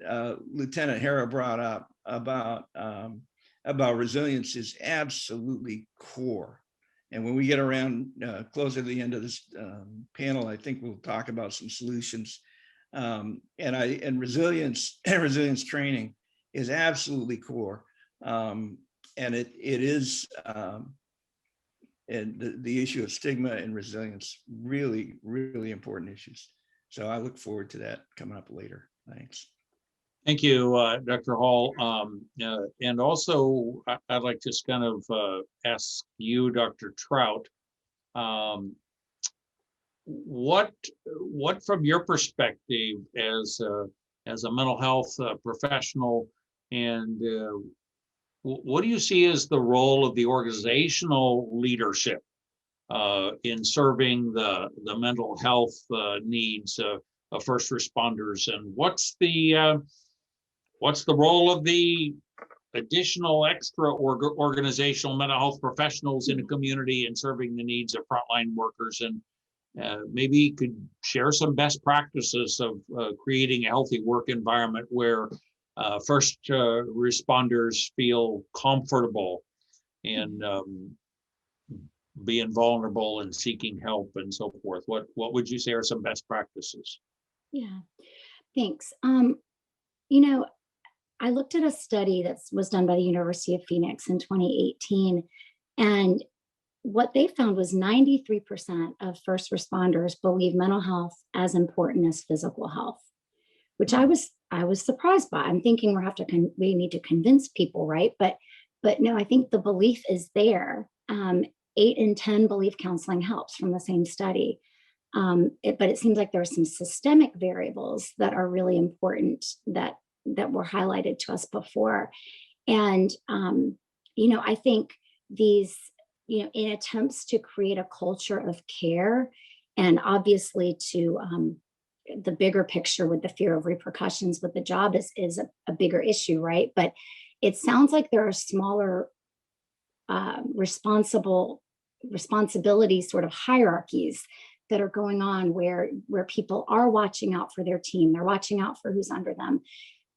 Lieutenant Harrow brought up about resilience is absolutely core. And when we get around closer to the end of this panel, I think we'll talk about some solutions. And resilience training is absolutely core. And it is, and the issue of stigma and resilience, really, really important issues. So I look forward to that coming up later. Thanks. Thank you, Dr. Hall. And also, I'd like to kind of ask you, Dr. Trout, what from your perspective as a mental health professional, and what do you see as the role of the organizational leadership in serving the mental health needs of first responders, and what's the role of the additional extra organizational mental health professionals in a community in serving the needs of frontline workers? And maybe you could share some best practices of creating a healthy work environment where first responders feel comfortable in being vulnerable and seeking help and so forth. What would you say are some best practices? Yeah, thanks. I looked at a study that was done by the University of Phoenix in 2018, and what they found was 93% of first responders believe mental health as important as physical health, which I was surprised by. I'm thinking we need to convince people, right? But no, I think the belief is there. 8 in 10 believe counseling helps from the same study. But it seems like there are some systemic variables that are really important that were highlighted to us before. And, I think these, in attempts to create a culture of care, and obviously to the bigger picture with the fear of repercussions with the job is a bigger issue, right? But it sounds like there are smaller responsibility sort of hierarchies that are going on where people are watching out for their team. They're watching out for who's under them.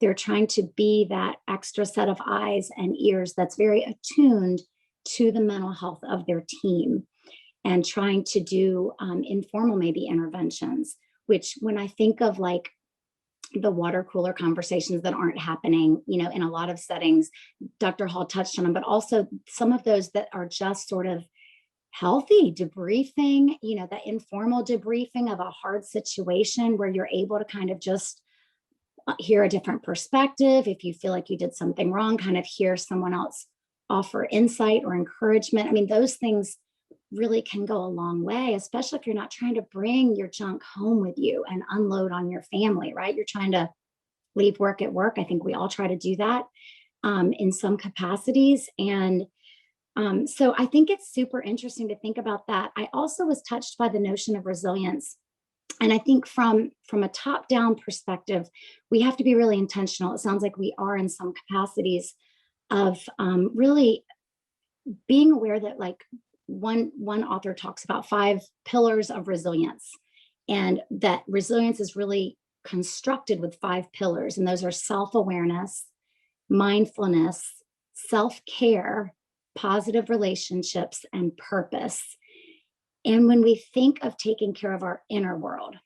They're trying to be that extra set of eyes and ears that's very attuned to the mental health of their team, and trying to do informal maybe interventions, which when I think of like the water cooler conversations that aren't happening, in a lot of settings, Dr. Hall touched on them, but also some of those that are just sort of healthy debriefing, that informal debriefing of a hard situation where you're able to kind of just hear a different perspective. If you feel like you did something wrong, kind of hear someone else offer insight or encouragement. I mean, those things really can go a long way, especially if you're not trying to bring your junk home with you and unload on your family, right? You're trying to leave work at work. I think we all try to do that in some capacities. And so I think it's super interesting to think about that. I also was touched by the notion of resilience. And I think from a top-down perspective, we have to be really intentional. It sounds like we are in some capacities of really being aware that, like, one author talks about 5 pillars of resilience, and that resilience is really constructed with 5 pillars. And those are self-awareness, mindfulness, self-care, positive relationships, and purpose. And when we think of taking care of our inner world,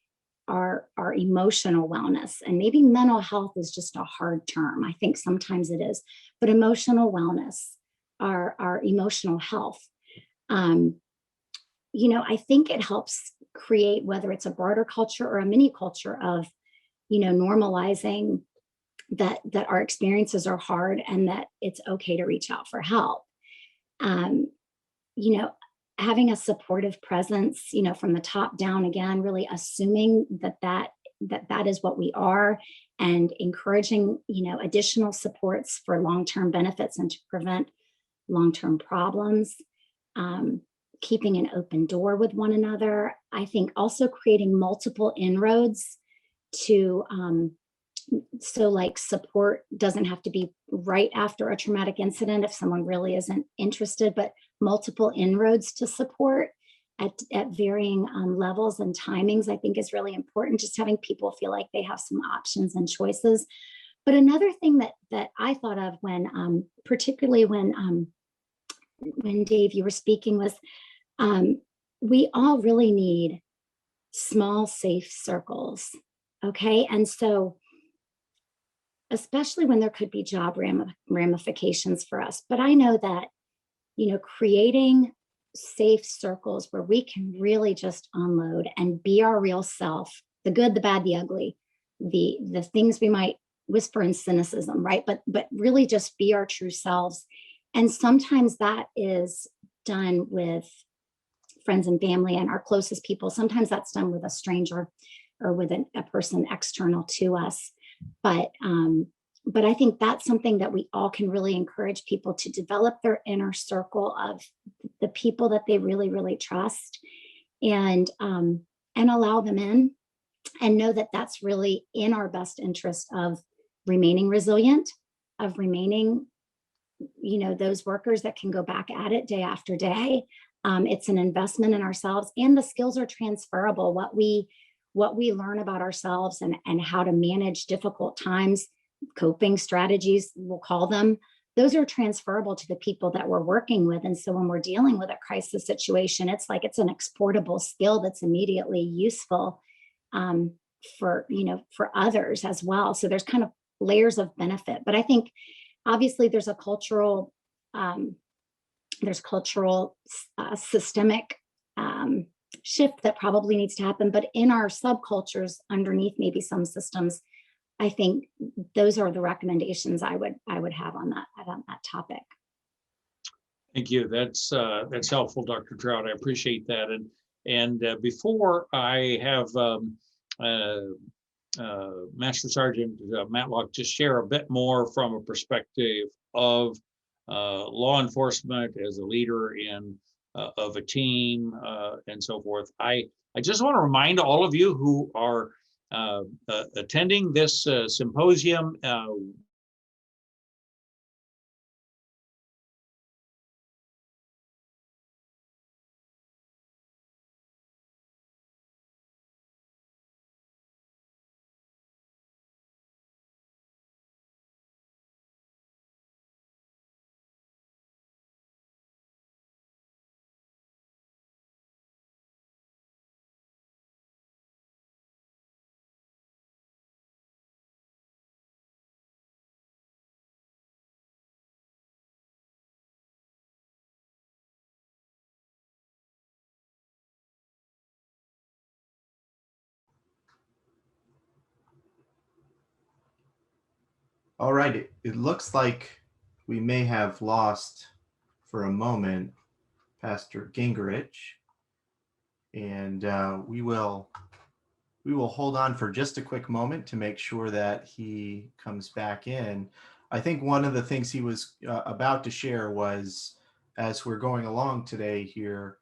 our emotional wellness, and maybe mental health is just a hard term, I think sometimes it is, but emotional wellness, our emotional health, I think it helps create, whether it's a broader culture or a mini culture of normalizing that our experiences are hard and that it's okay to reach out for help. Having a supportive presence, from the top down, again, really assuming that is what we are, and encouraging, additional supports for long-term benefits and to prevent long-term problems. Keeping an open door with one another. I think also creating multiple inroads to, so like support doesn't have to be right after a traumatic incident if someone really isn't interested, but multiple inroads to support at varying levels and timings, I think is really important. Just having people feel like they have some options and choices. But another thing that I thought of when, particularly when Dave, you were speaking, was we all really need small, safe circles. Okay. And so, especially when there could be job ramifications for us. But I know that, creating safe circles where we can really just unload and be our real self, the good, the bad, the ugly, the things we might whisper in cynicism, right? But really just be our true selves. And sometimes that is done with friends and family and our closest people. Sometimes that's done with a stranger or with a person external to us. But I think that's something that we all can really encourage people to develop their inner circle of the people that they really, really trust, and allow them in, and know that that's really in our best interest of remaining resilient, of remaining, those workers that can go back at it day after day. It's an investment in ourselves, and the skills are transferable. What we learn about ourselves and how to manage difficult times, coping strategies, we'll call them, those are transferable to the people that we're working with. And so when we're dealing with a crisis situation, it's like it's an exportable skill that's immediately useful for others as well. So there's kind of layers of benefit. But I think obviously there's cultural systemic shift that probably needs to happen. But in our subcultures underneath maybe some systems, I think those are the recommendations I would have on that topic. Thank you. That's helpful, Dr. Trout. I appreciate that. And before I have Master Sergeant Matlock just share a bit more from a perspective of law enforcement as a leader of a team and so forth, I just want to remind all of you who are attending this symposium. All right, it looks like we may have lost for a moment Pastor Gingerich, and we will hold on for just a quick moment to make sure that he comes back in. I think one of the things he was about to share was, as we're going along today here,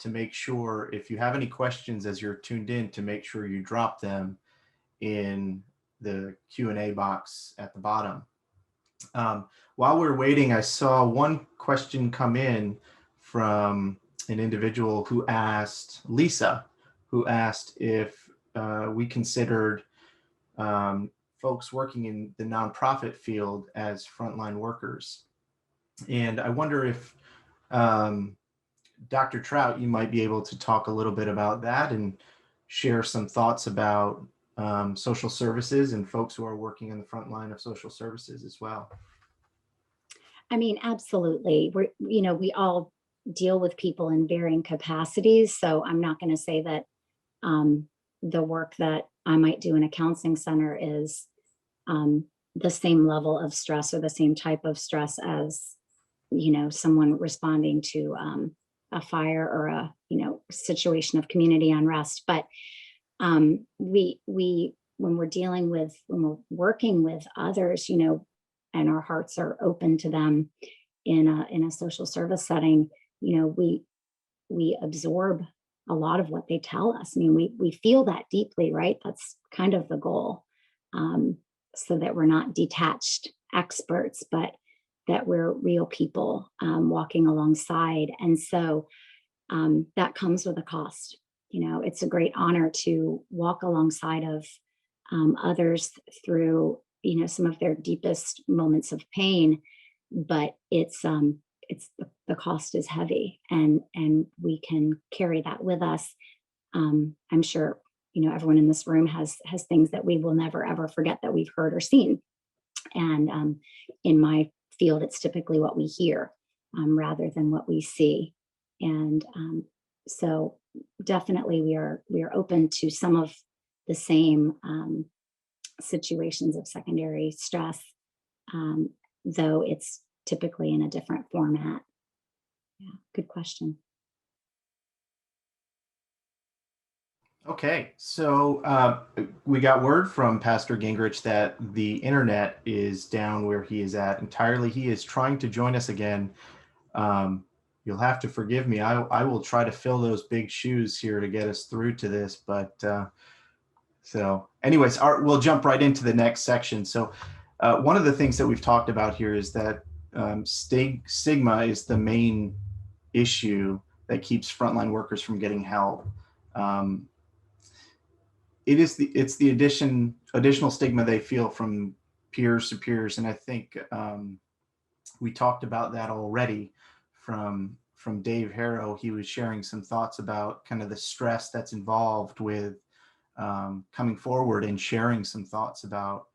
to make sure if you have any questions as you're tuned in, to make sure you drop them in the Q&A box at the bottom. While we're waiting, I saw one question come in from an individual who asked, Lisa, who asked if we considered folks working in the nonprofit field as frontline workers. And I wonder if Dr. Trout, you might be able to talk a little bit about that and share some thoughts about social services and folks who are working in the front line of social services as well. I mean, absolutely. We all deal with people in varying capacities. So I'm not going to say that the work that I might do in a counseling center is the same level of stress or the same type of stress as, someone responding to a fire or a, situation of community unrest. But we when we're working with others, and our hearts are open to them in a social service setting, we absorb a lot of what they tell us. I mean, we feel that deeply, right? That's kind of the goal, so that we're not detached experts, but that we're real people walking alongside. And so that comes with a cost. It's a great honor to walk alongside of others through, some of their deepest moments of pain, but the cost is heavy, and we can carry that with us. I'm sure, everyone in this room has things that we will never, ever forget that we've heard or seen. And in my field, it's typically what we hear rather than what we see. And so definitely we are open to some of the same situations of secondary stress, though it's typically in a different format. Yeah, good question. Okay, so we got word from Pastor Gingerich that the internet is down where he is at entirely. He is trying to join us again. You'll have to forgive me. I will try to fill those big shoes here to get us through to this. But so anyways, we'll jump right into the next section. So one of the things that we've talked about here is that stigma is the main issue that keeps frontline workers from getting help. It's the additional stigma they feel from peers to peers. And I think we talked about that already from Dave Harrow. He was sharing some thoughts about kind of the stress that's involved with coming forward and sharing some thoughts about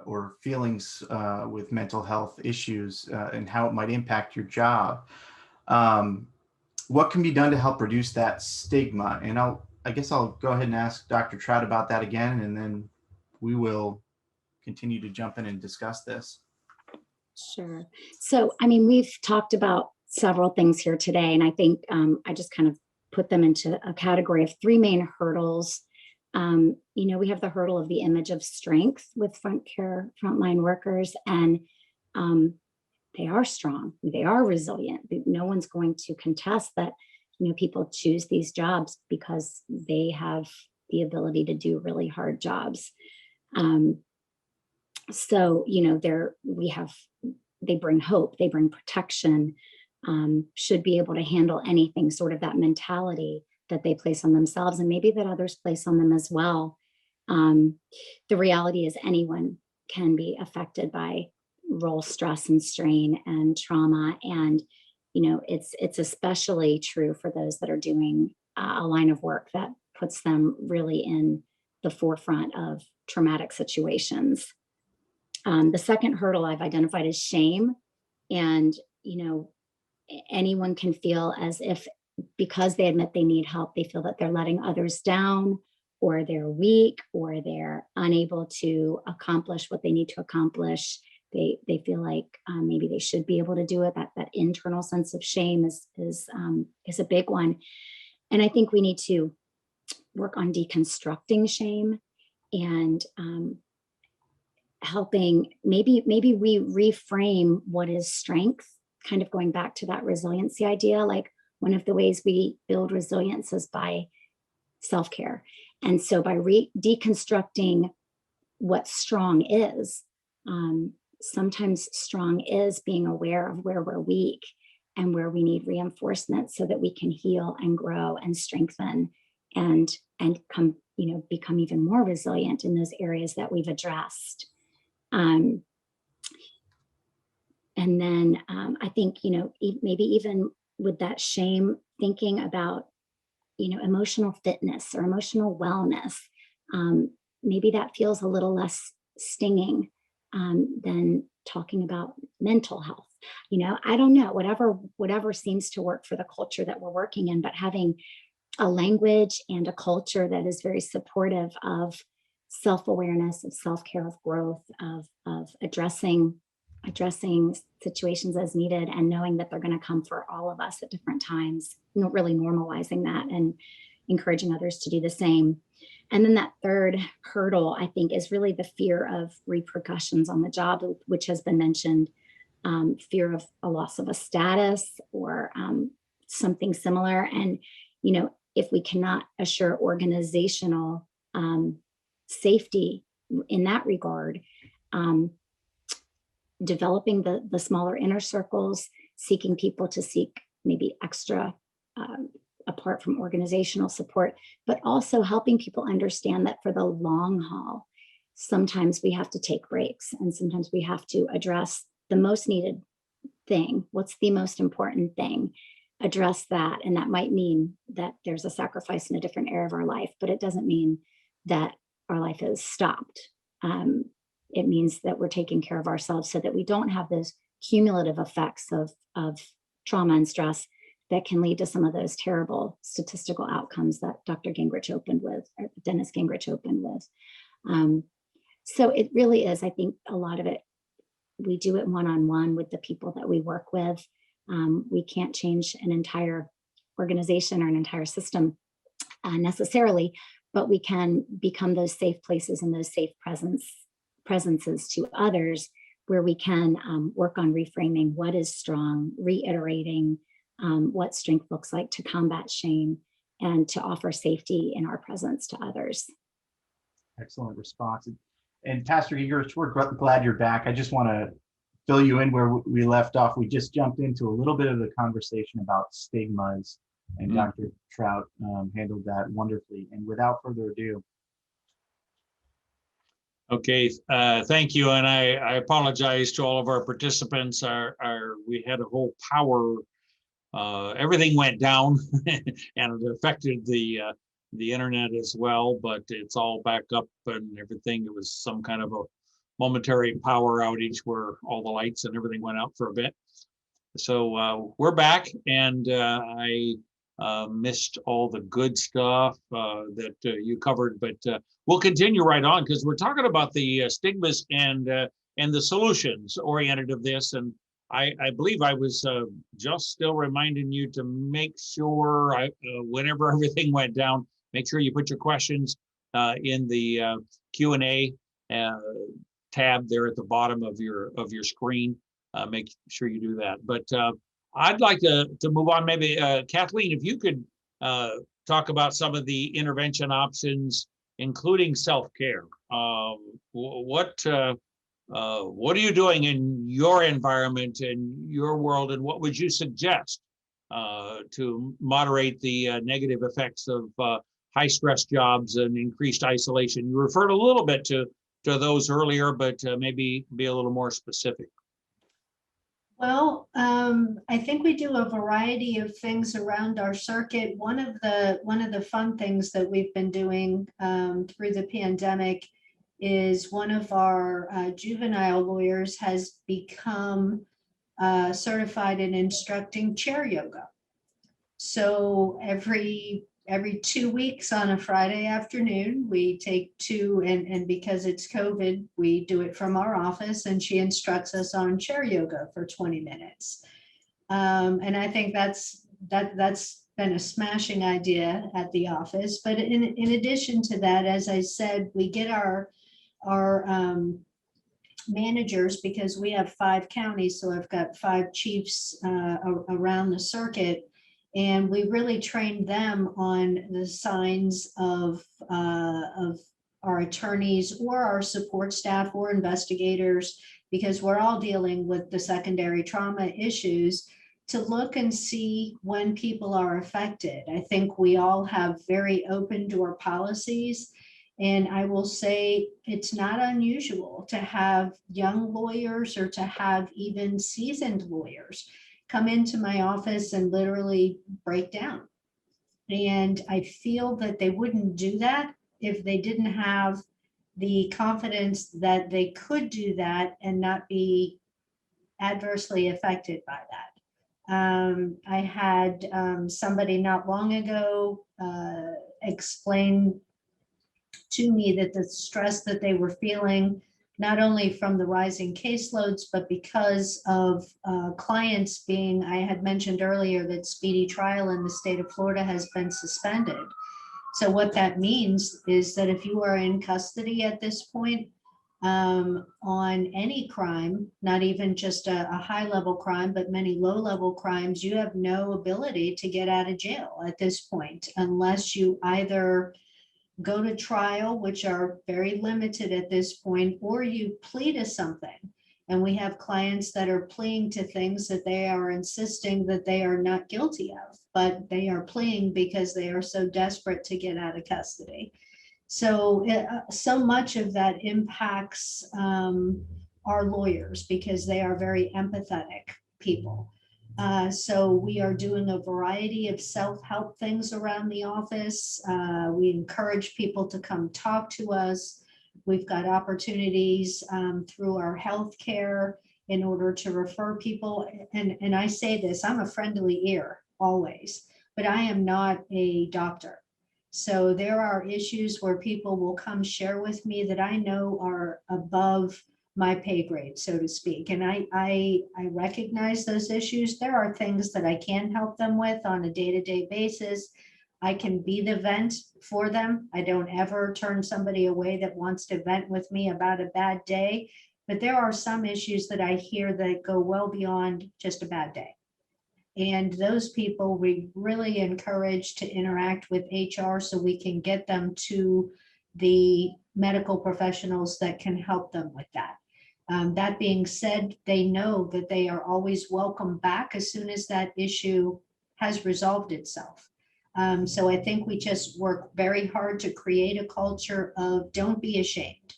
or feelings with mental health issues and how it might impact your job. What can be done to help reduce that stigma? And I guess I'll go ahead and ask Dr. Trout about that again, and then we will continue to jump in and discuss this. Sure. So, I mean, we've talked about several things here today, and I think I just kind of put them into a category of three main hurdles. We have the hurdle of the image of strength with frontline workers, and they are strong, they are resilient. No one's going to contest that, people choose these jobs because they have the ability to do really hard jobs. So, they bring hope, they bring protection, should be able to handle anything, sort of that mentality that they place on themselves and maybe that others place on them as well. The reality is anyone can be affected by role stress and strain and trauma. And, it's especially true for those that are doing a line of work that puts them really in the forefront of traumatic situations. The second hurdle I've identified is shame. And, anyone can feel as if because they admit they need help, they feel that they're letting others down, or they're weak, or they're unable to accomplish what they need to accomplish. They feel like maybe they should be able to do it. That internal sense of shame is a big one. And I think we need to work on deconstructing shame and helping, maybe we reframe what is strength, kind of going back to that resiliency idea. Like one of the ways we build resilience is by self-care. And so by deconstructing what strong is, sometimes strong is being aware of where we're weak and where we need reinforcement so that we can heal and grow and strengthen and become even more resilient in those areas that we've addressed. And then I think, maybe even with that shame, thinking about, emotional fitness or emotional wellness, maybe that feels a little less stinging than talking about mental health. I don't know, whatever seems to work for the culture that we're working in, but having a language and a culture that is very supportive of self-awareness, of self-care, of growth, of addressing situations as needed, and knowing that they're going to come for all of us at different times, really normalizing that and encouraging others to do the same. And then that third hurdle, I think, is really the fear of repercussions on the job, which has been mentioned, fear of a loss of a status or something similar. And, if we cannot assure organizational safety in that regard, developing the smaller inner circles, seeking people to seek maybe extra apart from organizational support, but also helping people understand that for the long haul, sometimes we have to take breaks and sometimes we have to address the most needed thing. What's the most important thing? Address that. And that might mean that there's a sacrifice in a different area of our life, but it doesn't mean that our life is stopped. It means that we're taking care of ourselves so that we don't have those cumulative effects of trauma and stress that can lead to some of those terrible statistical outcomes that Dr. Gingerich opened with, or Dennis Gingerich opened with. So it really is, I think a lot of it, we do it one-on-one with the people that we work with. We can't change an entire organization or an entire system necessarily, but we can become those safe places and those safe presences to others where we can work on reframing what is strong, reiterating what strength looks like to combat shame and to offer safety in our presence to others. Excellent response. And Pastor Gingerich, we're glad you're back. I just want to fill you in where we left off. We just jumped into a little bit of the conversation about stigmas, and Dr. Trout handled that wonderfully. And without further ado. Okay, thank you. And I apologize to all of our participants. We had a whole power, everything went down and it affected the internet as well, but it's all back up and everything. It was some kind of a momentary power outage where all the lights and everything went out for a bit. So we're back, and I missed all the good stuff that you covered, but we'll continue right on because we're talking about the stigmas and the solutions oriented of this. And I believe I was just still reminding you to make sure whenever everything went down, make sure you put your questions in the Q&A tab there at the bottom of your screen. Make sure you do that. But I'd like to move on. Maybe Kathleen, if you could talk about some of the intervention options, including self-care. What are you doing in your environment, in your world, and what would you suggest to moderate the negative effects of high stress jobs and increased isolation? You referred a little bit to those earlier, but maybe be a little more specific. Well, I think we do a variety of things around our circuit. One of the fun things that we've been doing through the pandemic is one of our juvenile lawyers has become certified in instructing chair yoga. So every 2 weeks on a Friday afternoon, we take two, and because it's COVID, we do it from our office, and she instructs us on chair yoga for 20 minutes. And I think that's been a smashing idea at the office. But in addition to that, as I said, we get our managers, because we have 5 counties, so I've got 5 chiefs around the circuit. And we really trained them on the signs of our attorneys or our support staff or investigators, because we're all dealing with the secondary trauma issues, to look and see when people are affected. I think we all have very open door policies. And I will say it's not unusual to have young lawyers or to have even seasoned lawyers come into my office and literally break down. And I feel that they wouldn't do that if they didn't have the confidence that they could do that and not be adversely affected by that. I had somebody not long ago explained to me that the stress that they were feeling, not only from the rising caseloads, but because of clients being, I had mentioned earlier that speedy trial in the state of Florida has been suspended. So what that means is that if you are in custody at this point on any crime, not even just a high-level crime, but many low-level crimes, you have no ability to get out of jail at this point, unless you either go to trial, which are very limited at this point, or you plead to something. And we have clients that are pleading to things that they are insisting that they are not guilty of, but they are pleading because they are so desperate to get out of custody. So, so much of that impacts our lawyers because they are very empathetic people. So we are doing a variety of self-help things around the office. We encourage people to come talk to us. We've got opportunities through our healthcare in order to refer people. And I say this, I'm a friendly ear always, but I am not a doctor. So there are issues where people will come share with me that I know are above my pay grade, so to speak. And I recognize those issues. There are things that I can help them with on a day-to-day basis. I can be the vent for them. I don't ever turn somebody away that wants to vent with me about a bad day. But there are some issues that I hear that go well beyond just a bad day. And those people we really encourage to interact with HR so we can get them to the medical professionals that can help them with that. That being said, they know that they are always welcome back as soon as that issue has resolved itself. So I think we just work very hard to create a culture of don't be ashamed.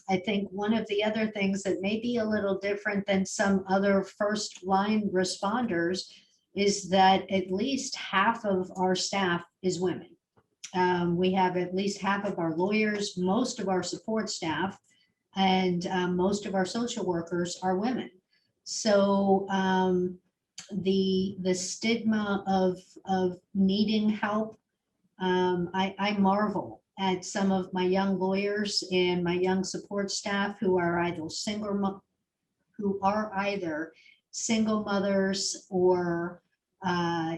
I think one of the other things that may be a little different than some other first line responders is that at least half of our staff is women. We have at least half of our lawyers, most of our support staff, and most of our social workers are women. So the stigma of needing help, I marvel at some of my young lawyers and my young support staff who are either single mothers or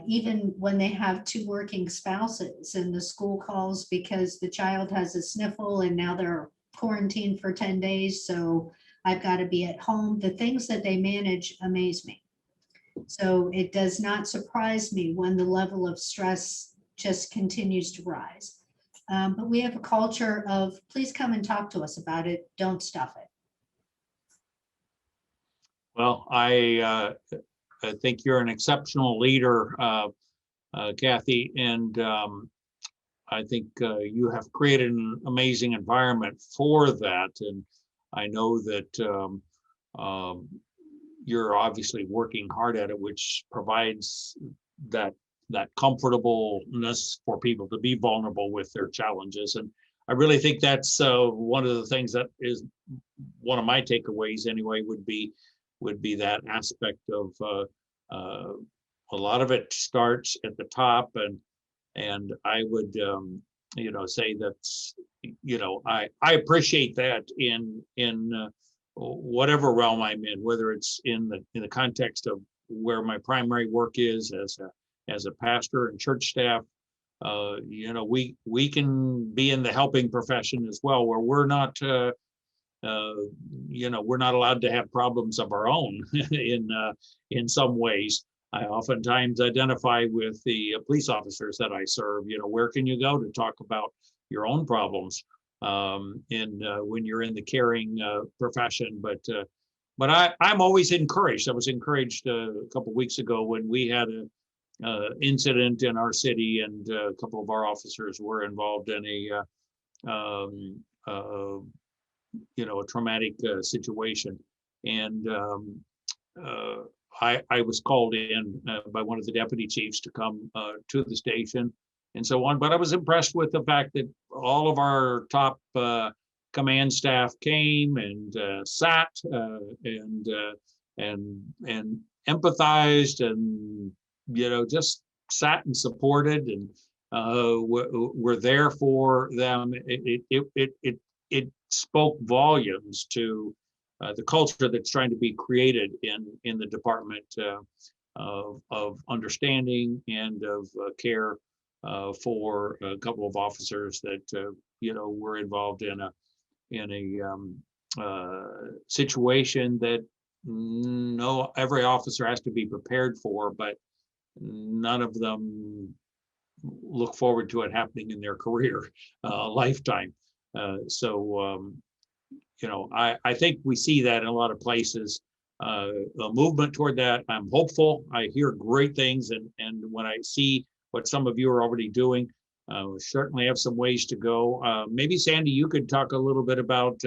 even when they have two working spouses and the school calls because the child has a sniffle and now they're quarantined for 10 days. So I've got to be at home. The things that they manage amaze me. So it does not surprise me when the level of stress just continues to rise. But we have a culture of please come and talk to us about it. Don't stuff it. Well, I think you're an exceptional leader, Kathy, and I think you have created an amazing environment for that. And I know that you're obviously working hard at it, which provides that comfortableness for people to be vulnerable with their challenges. And I really think that's one of the things that is one of my takeaways anyway, would be that aspect of a lot of it starts at the top, and I would say that's I appreciate that in whatever realm I'm in, whether it's in the context of where my primary work is as a pastor and church staff. We can be in the helping profession as well, where we're not we're not allowed to have problems of our own in some ways. I oftentimes identify with the police officers that I serve. Where can you go to talk about your own problems when you're in the caring profession? But I'm always encouraged. I was encouraged a couple of weeks ago when we had a incident in our city, and a couple of our officers were involved in a traumatic situation, and I was called in by one of the deputy chiefs to come to the station and so on. But I was impressed with the fact that all of our top command staff came and sat and empathized and just sat and supported, and we're there for them. It spoke volumes to the culture that's trying to be created in the department of understanding and of care for a couple of officers that were involved in a situation that every officer has to be prepared for, but none of them look forward to it happening in their career lifetime. I think we see that in a lot of places, a movement toward that. I'm hopeful. I hear great things, and when I see what some of you are already doing, we certainly have some ways to go. Maybe Sandy, you could talk a little bit about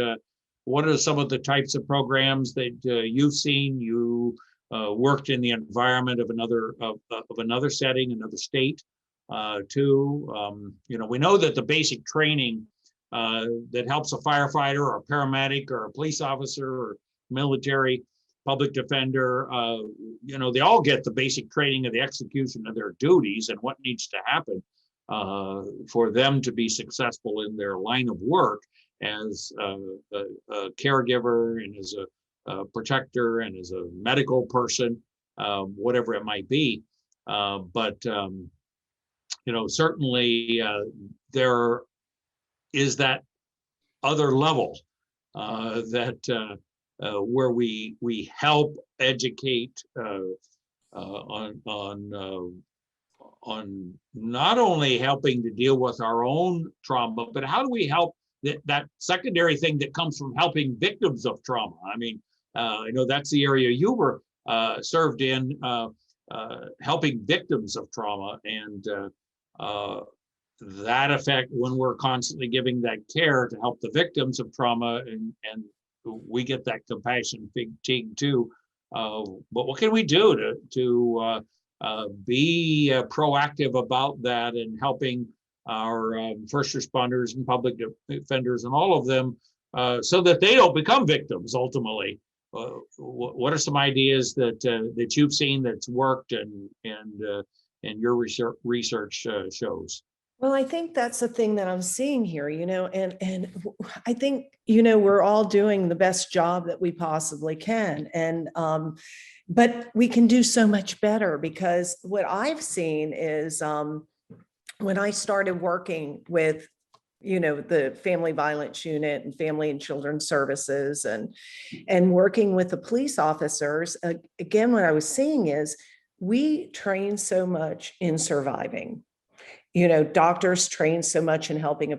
what are some of the types of programs that you've seen. You worked in the environment of another setting, another state too. We know that the basic training that helps a firefighter or a paramedic or a police officer or military public defender, they all get the basic training of the execution of their duties and what needs to happen for them to be successful in their line of work as a caregiver and as a protector and as a medical person, whatever it might be. Certainly there is that other level where we help educate on not only helping to deal with our own trauma, but how do we help that secondary thing that comes from helping victims of trauma. I mean, I know that's the area you were served in, helping victims of trauma, and that effect when we're constantly giving that care to help the victims of trauma, and we get that compassion fatigue too. But what can we do to be proactive about that and helping our first responders and public defenders and all of them so that they don't become victims ultimately? What are some ideas that you've seen that's worked and your research shows? Well, I think that's the thing that I'm seeing here, and I think, we're all doing the best job that we possibly can. And, but we can do so much better, because what I've seen is when I started working with, the Family Violence Unit and Family and Children's Services and working with the police officers, again, what I was seeing is we train so much in surviving. Doctors train so much in helping a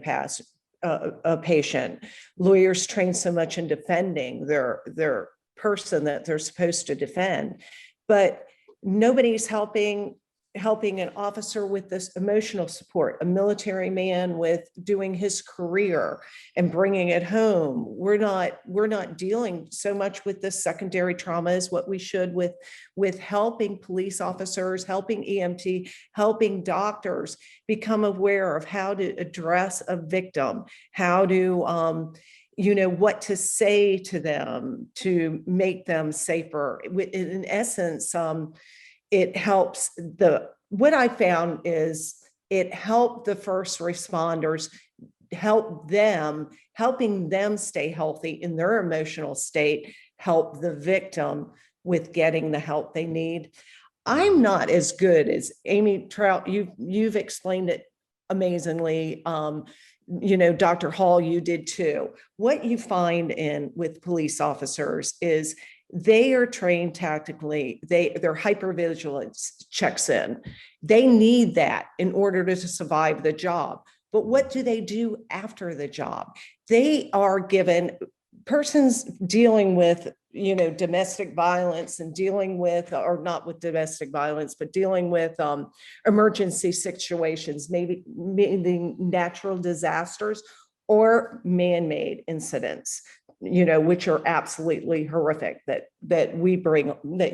patient. Lawyers train so much in defending their person that they're supposed to defend. But nobody's helping an officer with this emotional support, a military man with doing his career and bringing it home. We're not dealing so much with this secondary trauma as what we should with helping police officers, helping EMT, helping doctors become aware of how to address a victim, how to what to say to them to make them safer. In essence, it helps what I found is it helped the first responders, helping them stay healthy in their emotional state, help the victim with getting the help they need. I'm not as good as Amy Trout. You've explained it amazingly. Dr. Hall, you did too. What you find with police officers is they are trained tactically. Their hypervigilance checks in. They need that in order to survive the job. But what do they do after the job? They are given persons dealing with, domestic violence and dealing with, or not with domestic violence, but dealing with emergency situations, maybe natural disasters or man-made incidents, which are absolutely horrific that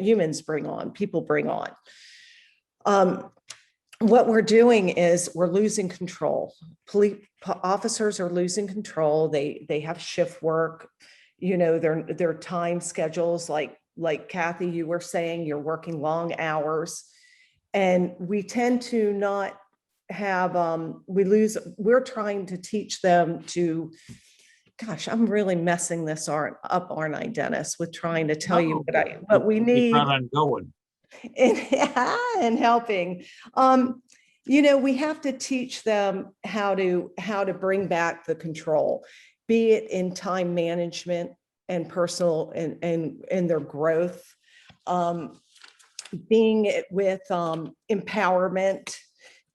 humans bring on, people bring on. What we're doing is we're losing control. Police officers are losing control. They have shift work, their time schedules, like Kathy, you were saying, you're working long hours. And we tend to not have, we're trying to teach them to, gosh, I'm really messing this up, aren't I, Dennis, with trying to tell you what we need. Keep on going. And helping. We have to teach them how to bring back the control, be it in time management and personal and their growth, being it with empowerment,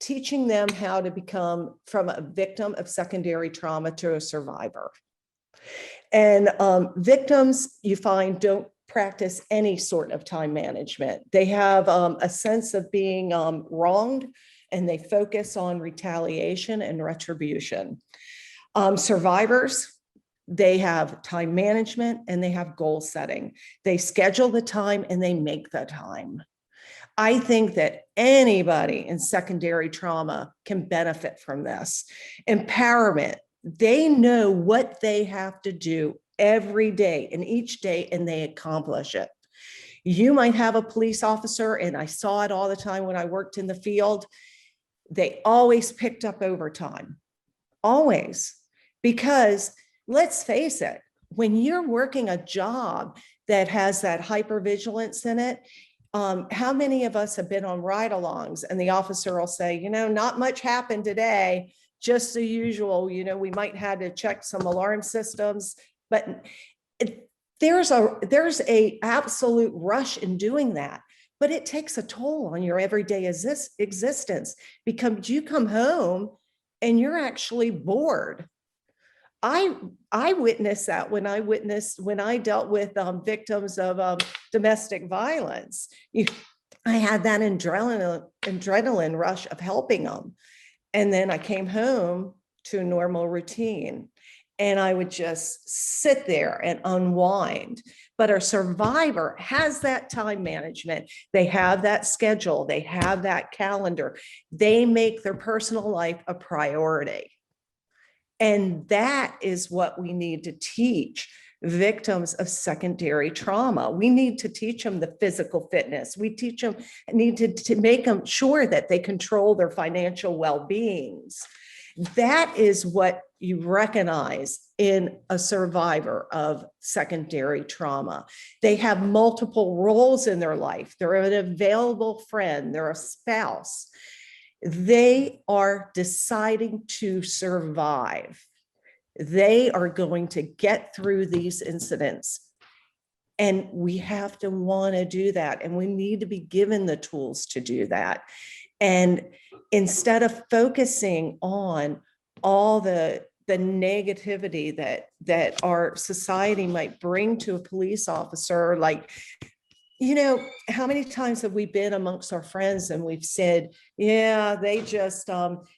teaching them how to become from a victim of secondary trauma to a survivor. And victims, you find, don't practice any sort of time management. They have a sense of being wronged, and they focus on retaliation and retribution. Survivors, they have time management and they have goal setting. They schedule the time and they make the time. I think that anybody in secondary trauma can benefit from this. Empowerment, they know what they have to do every day and each day, and they accomplish it. You might have a police officer, and I saw it all the time when I worked in the field. They always picked up overtime, always, because let's face it, when you're working a job that has that hypervigilance in it, how many of us have been on ride-alongs and the officer will say, not much happened today, just the usual, we might have to check some alarm systems, but there's a absolute rush in doing that. But it takes a toll on your everyday existence, because you come home and you're actually bored. I witnessed that when I dealt with victims of domestic violence. I had that adrenaline rush of helping them. And then I came home to a normal routine, and I would just sit there and unwind. But a survivor has that time management. They have that schedule. They have that calendar. They make their personal life a priority. And that is what we need to teach victims of secondary trauma. We need to teach them the physical fitness. We need to make them sure that they control their financial well-beings. That is what you recognize in a survivor of secondary trauma. They have multiple roles in their life. They're an available friend. They're a spouse. They are deciding to survive. They are going to get through these incidents. And we have to want to do that. And we need to be given the tools to do that. And instead of focusing on all the negativity that our society might bring to a police officer, like, how many times have we been amongst our friends and we've said, yeah, they just,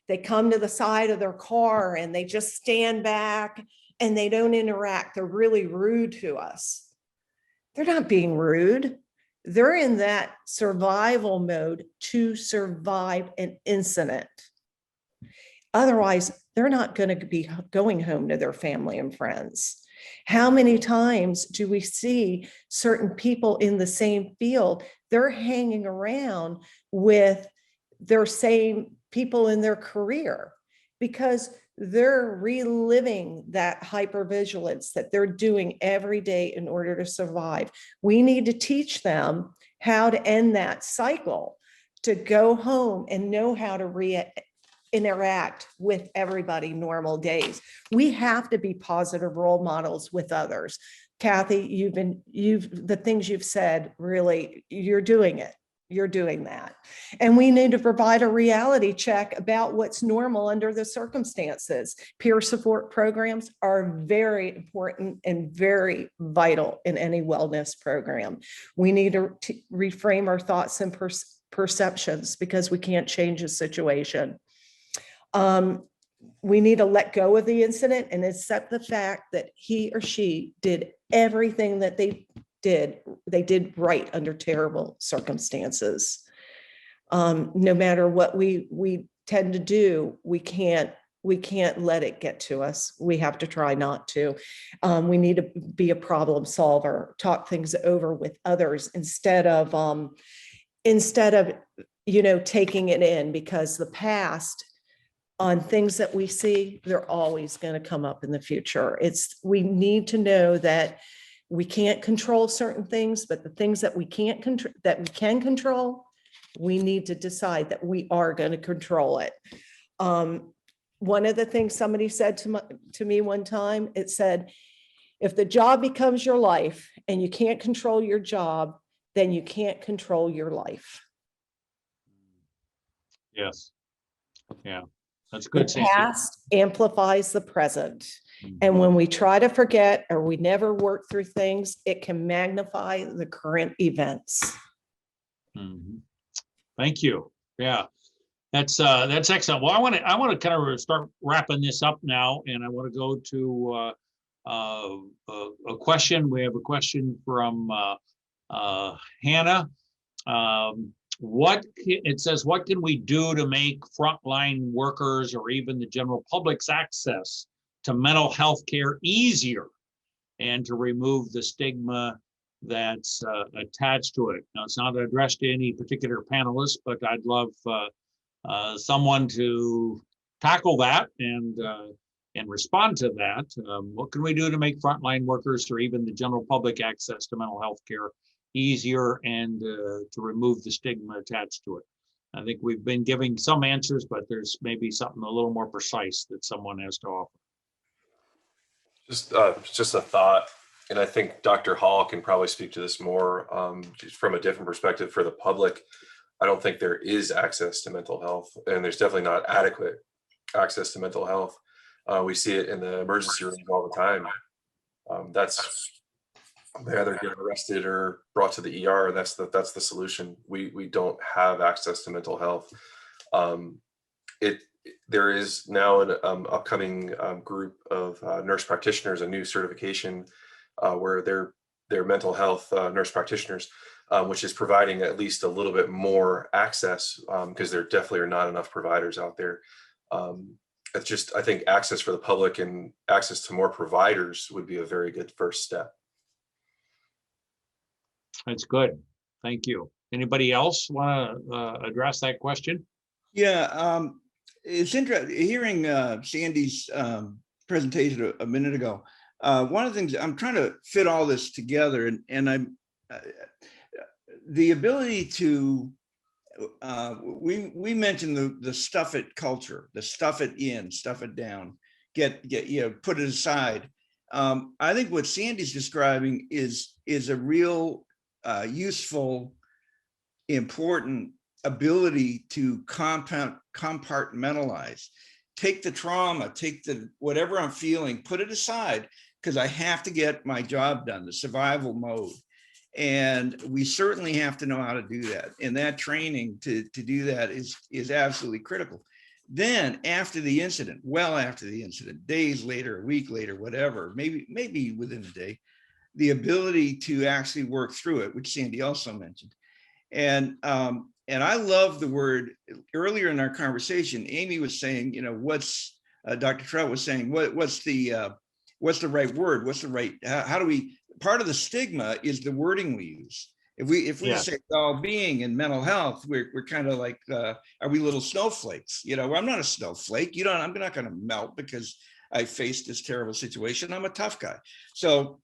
they come to the side of their car and they just stand back and they don't interact. They're really rude to us. They're not being rude. They're in that survival mode to survive an incident. Otherwise, they're not going to be going home to their family and friends. How many times do we see certain people in the same field? They're hanging around with their same people in their career because they're reliving that hypervigilance that they're doing every day in order to survive. We need to teach them how to end that cycle, to go home and know how to interact with everybody normal days. We have to be positive role models with others. Kathy, the things you've said, really, you're doing it. You're doing that. And we need to provide a reality check about what's normal under the circumstances. Peer support programs are very important and very vital in any wellness program. We need to reframe our thoughts and perceptions because we can't change the situation. We need to let go of the incident and accept the fact that he or she did everything that they did right under terrible circumstances. No matter what we tend to do, we can't let it get to us. We have to try not to. We need to be a problem solver, talk things over with others instead of taking it in, because the past on things that we see, they're always going to come up in the future. We need to know that we can't control certain things, but the things that we can't control, that we can control, we need to decide that we are going to control it. One of the things somebody said to me one time, it said, if the job becomes your life and you can't control your job, then you can't control your life. Yes. Yeah, that's The good. Sandy. past amplifies the present. And when we try to forget or we never work through things, it can magnify the current events. Mhm. Thank you. Yeah, that's excellent. Well, I want to kind of start wrapping this up now, and I want to go to a question. We have a question from Hannah. It says, what can we do to make frontline workers or even the general public's access to mental health care easier and to remove the stigma that's attached to it? Now, it's not addressed to any particular panelist, but I'd love someone to tackle that and respond to that. What can we do to make frontline workers or even the general public access to mental health care easier and to remove the stigma attached to it? I think we've been giving some answers, but there's maybe something a little more precise that someone has to offer. Just a thought, and I think Dr. Hall can probably speak to this more just from a different perspective for the public. I don't think there is access to mental health, and there's definitely not adequate access to mental health. We see it in the emergency room all the time. They either get arrested or brought to the ER, and that's the solution. We don't have access to mental health. There is now an upcoming group of nurse practitioners, a new certification where they're mental health nurse practitioners, which is providing at least a little bit more access because there definitely are not enough providers out there. I think access for the public and access to more providers would be a very good first step. That's good. Thank you. Anybody else want to address that question? Yeah, it's interesting hearing Sandy's presentation a minute ago. One of the things I'm trying to fit all this together, and I'm the ability to we mentioned the stuff it culture, the stuff it in, stuff it down, get put it aside. I think what Sandy's describing is a real useful, important ability to compartmentalize, take the trauma, take the whatever I'm feeling, put it aside because I have to get my job done, the survival mode. And we certainly have to know how to do that. And that training to do that is absolutely critical. Then after the incident, well after the incident, days later, a week later, whatever, maybe within a day, the ability to actually work through it, which Sandy also mentioned. And I love the word earlier in our conversation, Amy was saying, Dr. Trout was saying, what's the right word? What's the right, how do we, part of the stigma is the wording we use. If we say well-being and mental health, we're kind of like, are we little snowflakes? I'm not a snowflake. I'm not going to melt because I faced this terrible situation. I'm a tough guy. So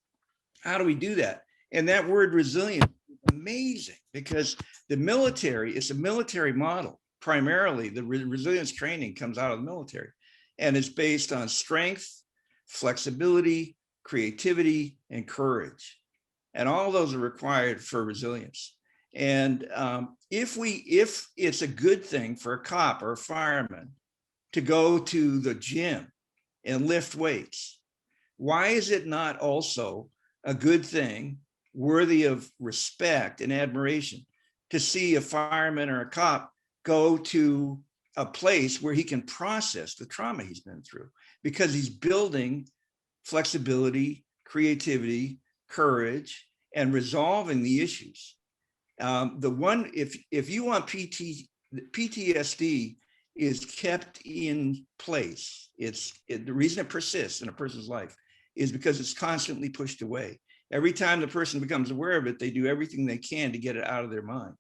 how do we do that? And that word resilient is amazing because the military, it's a military model. Primarily, the resilience training comes out of the military and it's based on strength, flexibility, creativity, and courage. And all those are required for resilience. And if it's a good thing for a cop or a fireman to go to the gym and lift weights, why is it not also a good thing, worthy of respect and admiration, to see a fireman or a cop go to a place where he can process the trauma he's been through because he's building flexibility, creativity, courage, and resolving the issues. If you want PTSD is kept in place. The reason it persists in a person's life is because it's constantly pushed away. Every time the person becomes aware of it, they do everything they can to get it out of their mind.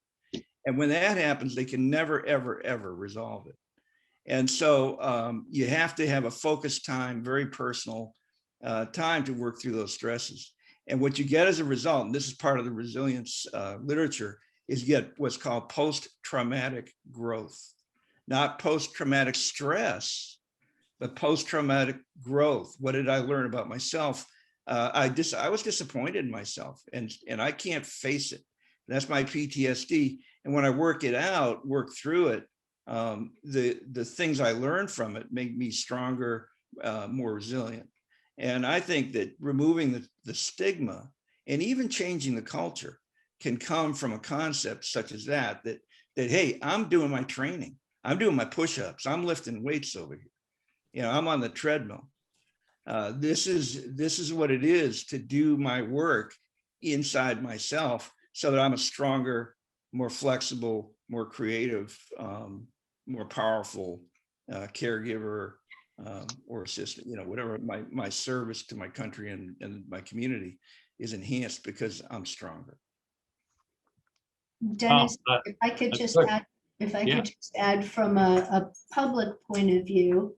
And when that happens, they can never, ever, ever resolve it. And so you have to have a focused time, very personal time to work through those stresses. And what you get as a result, and this is part of the resilience literature, is you get what's called post-traumatic growth, not post-traumatic stress, but post-traumatic growth. What did I learn about myself? I was disappointed in myself, and I can't face it. That's my PTSD. And when I work it out, work through it, the things I learned from it make me stronger, more resilient. And I think that removing the stigma and even changing the culture can come from a concept such as that, hey, I'm doing my training. I'm doing my push-ups. I'm lifting weights over here. You know, I'm on the treadmill. This is what it is to do my work inside myself so that I'm a stronger, more flexible, more creative, more powerful caregiver or assistant, you know, whatever my service to my country and my community is enhanced because I'm stronger. Dennis, if I could just add, could just add from a public point of view,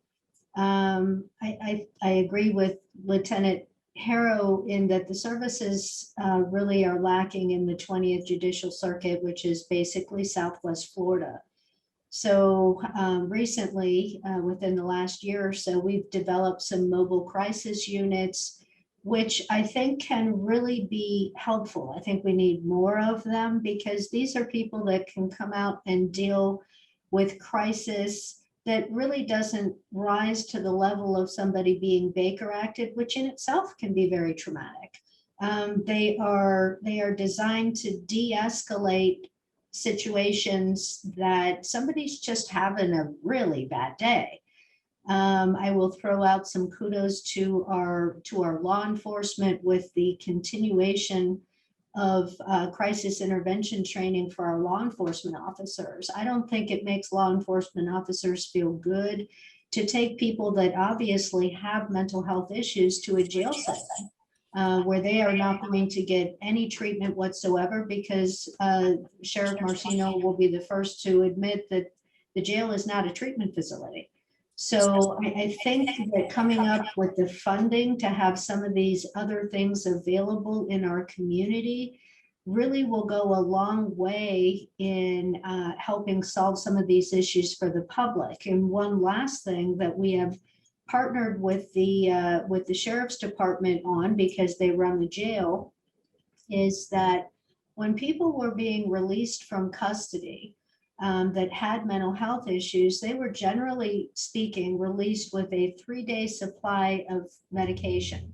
I agree with Lieutenant Harrow in that the services really are lacking in the 20th Judicial Circuit, which is basically Southwest Florida. So recently, within the last year or so, we've developed some mobile crisis units, which I think can really be helpful. I think we need more of them because these are people that can come out and deal with crisis that really doesn't rise to the level of somebody being Baker acted, which in itself can be very traumatic. They are designed to de-escalate situations that somebody's just having a really bad day. I will throw out some kudos to our law enforcement with the continuation of crisis intervention training for our law enforcement officers. I don't think it makes law enforcement officers feel good to take people that obviously have mental health issues to a jail setting where they are not going to get any treatment whatsoever because Sheriff Marcino will be the first to admit that the jail is not a treatment facility. So I think that coming up with the funding to have some of these other things available in our community really will go a long way in helping solve some of these issues for the public. And one last thing that we have partnered with the Sheriff's Department on, because they run the jail, is that when people were being released from custody, that had mental health issues, they were generally speaking released with a 3-day supply of medication.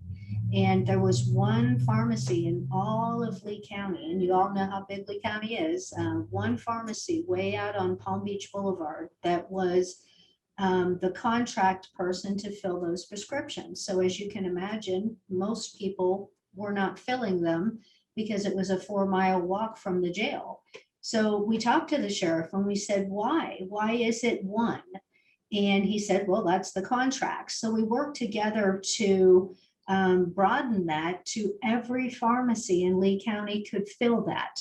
And there was one pharmacy in all of Lee County, and you all know how big Lee County is, one pharmacy way out on Palm Beach Boulevard that was the contract person to fill those prescriptions. So as you can imagine, most people were not filling them because it was a 4-mile walk from the jail. So we talked to the sheriff and we said, why? Why is it one? And he said, well, that's the contract. So we worked together to broaden that to every pharmacy in Lee County could fill that.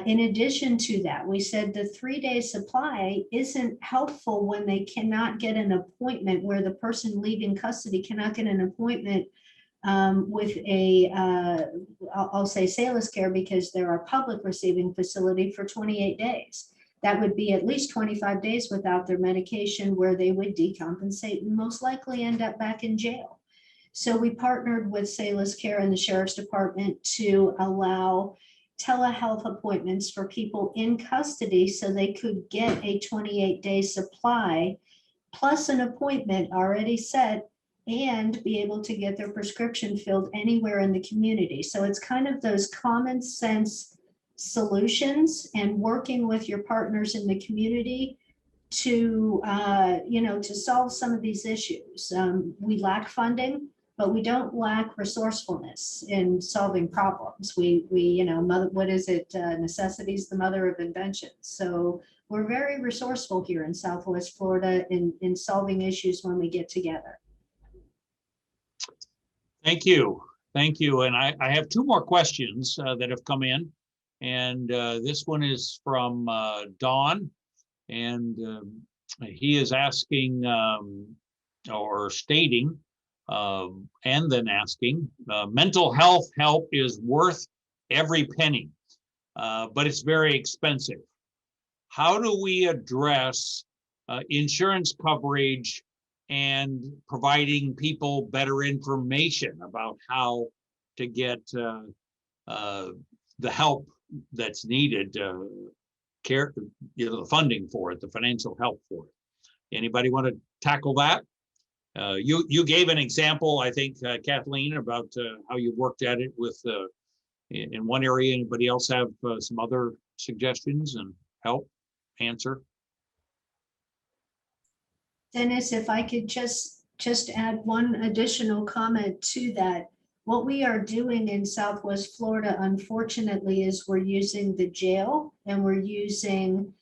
In addition to that, we said the 3-day supply isn't helpful when they cannot get an appointment, where the person leaving custody cannot get an appointment with a, I'll say Salus Care, because they're a public receiving facility, for 28 days. That would be at least 25 days without their medication, where they would decompensate and most likely end up back in jail. So we partnered with Salus Care and the Sheriff's Department to allow telehealth appointments for people in custody so they could get a 28-day supply plus an appointment already set and be able to get their prescription filled anywhere in the community. So it's kind of those common sense solutions and working with your partners in the community to, to solve some of these issues. We lack funding, but we don't lack resourcefulness in solving problems. What is it? Necessity is the mother of invention. So we're very resourceful here in Southwest Florida in solving issues when we get together. Thank you. Thank you. And I have 2 more questions that have come in. And this one is from Don. And he is asking or stating and then asking, mental health help is worth every penny, but it's very expensive. How do we address insurance coverage and providing people better information about how to get the help that's needed, care, the funding for it, the financial help for it? Anybody want to tackle that? You gave an example, I think, Kathleen, about how you worked at it with in one area. Anybody else have some other suggestions and help answer? Dennis, if I could just add one additional comment to that. What we are doing in Southwest Florida, unfortunately, is we're using the jail and we're using